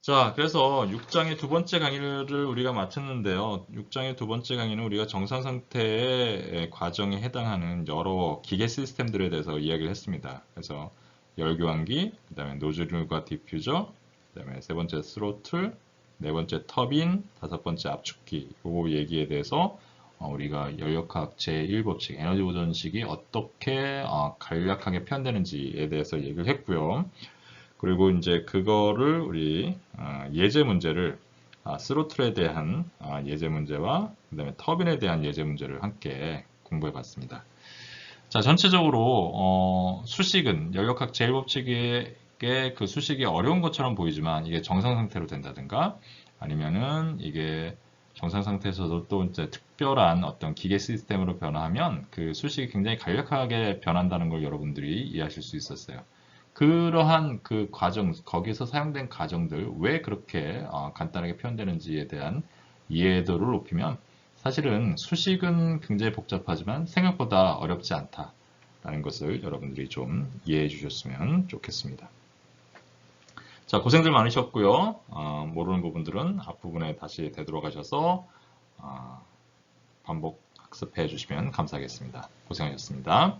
자, 그래서 6장의 두 번째 강의를 우리가 마쳤는데요. 6장의 두 번째 강의는 우리가 정상 상태의 과정에 해당하는 여러 기계 시스템들에 대해서 이야기를 했습니다. 그래서 열교환기, 그 다음에 노즐과 디퓨저, 그 다음에 세 번째 스로틀, 네 번째 터빈, 다섯 번째 압축기, 요 얘기에 대해서 우리가 연력학 제1법칙, 에너지 보존식이 어떻게 간략하게 표현되는지에 대해서 얘기를 했고요. 그리고 이제 그거를 우리 예제 문제를 스로틀에 대한 예제 문제와 그다음에 터빈에 대한 예제 문제를 함께 공부해 봤습니다. 자, 전체적으로 수식은 연력학 제1법칙의 그 수식이 어려운 것처럼 보이지만 이게 정상 상태로 된다든가 아니면은 이게 정상 상태에서도 또 이제 특별한 어떤 기계 시스템으로 변화하면 그 수식이 굉장히 간략하게 변한다는 걸 여러분들이 이해하실 수 있었어요. 그러한 그 과정, 거기서 사용된 가정들 왜 그렇게 간단하게 표현되는지에 대한 이해도를 높이면 사실은 수식은 굉장히 복잡하지만 생각보다 어렵지 않다라는 것을 여러분들이 좀 이해해 주셨으면 좋겠습니다. 자, 고생들 많으셨고요. 모르는 부분들은 앞부분에 다시 되돌아가셔서 반복 학습해 주시면 감사하겠습니다. 고생하셨습니다.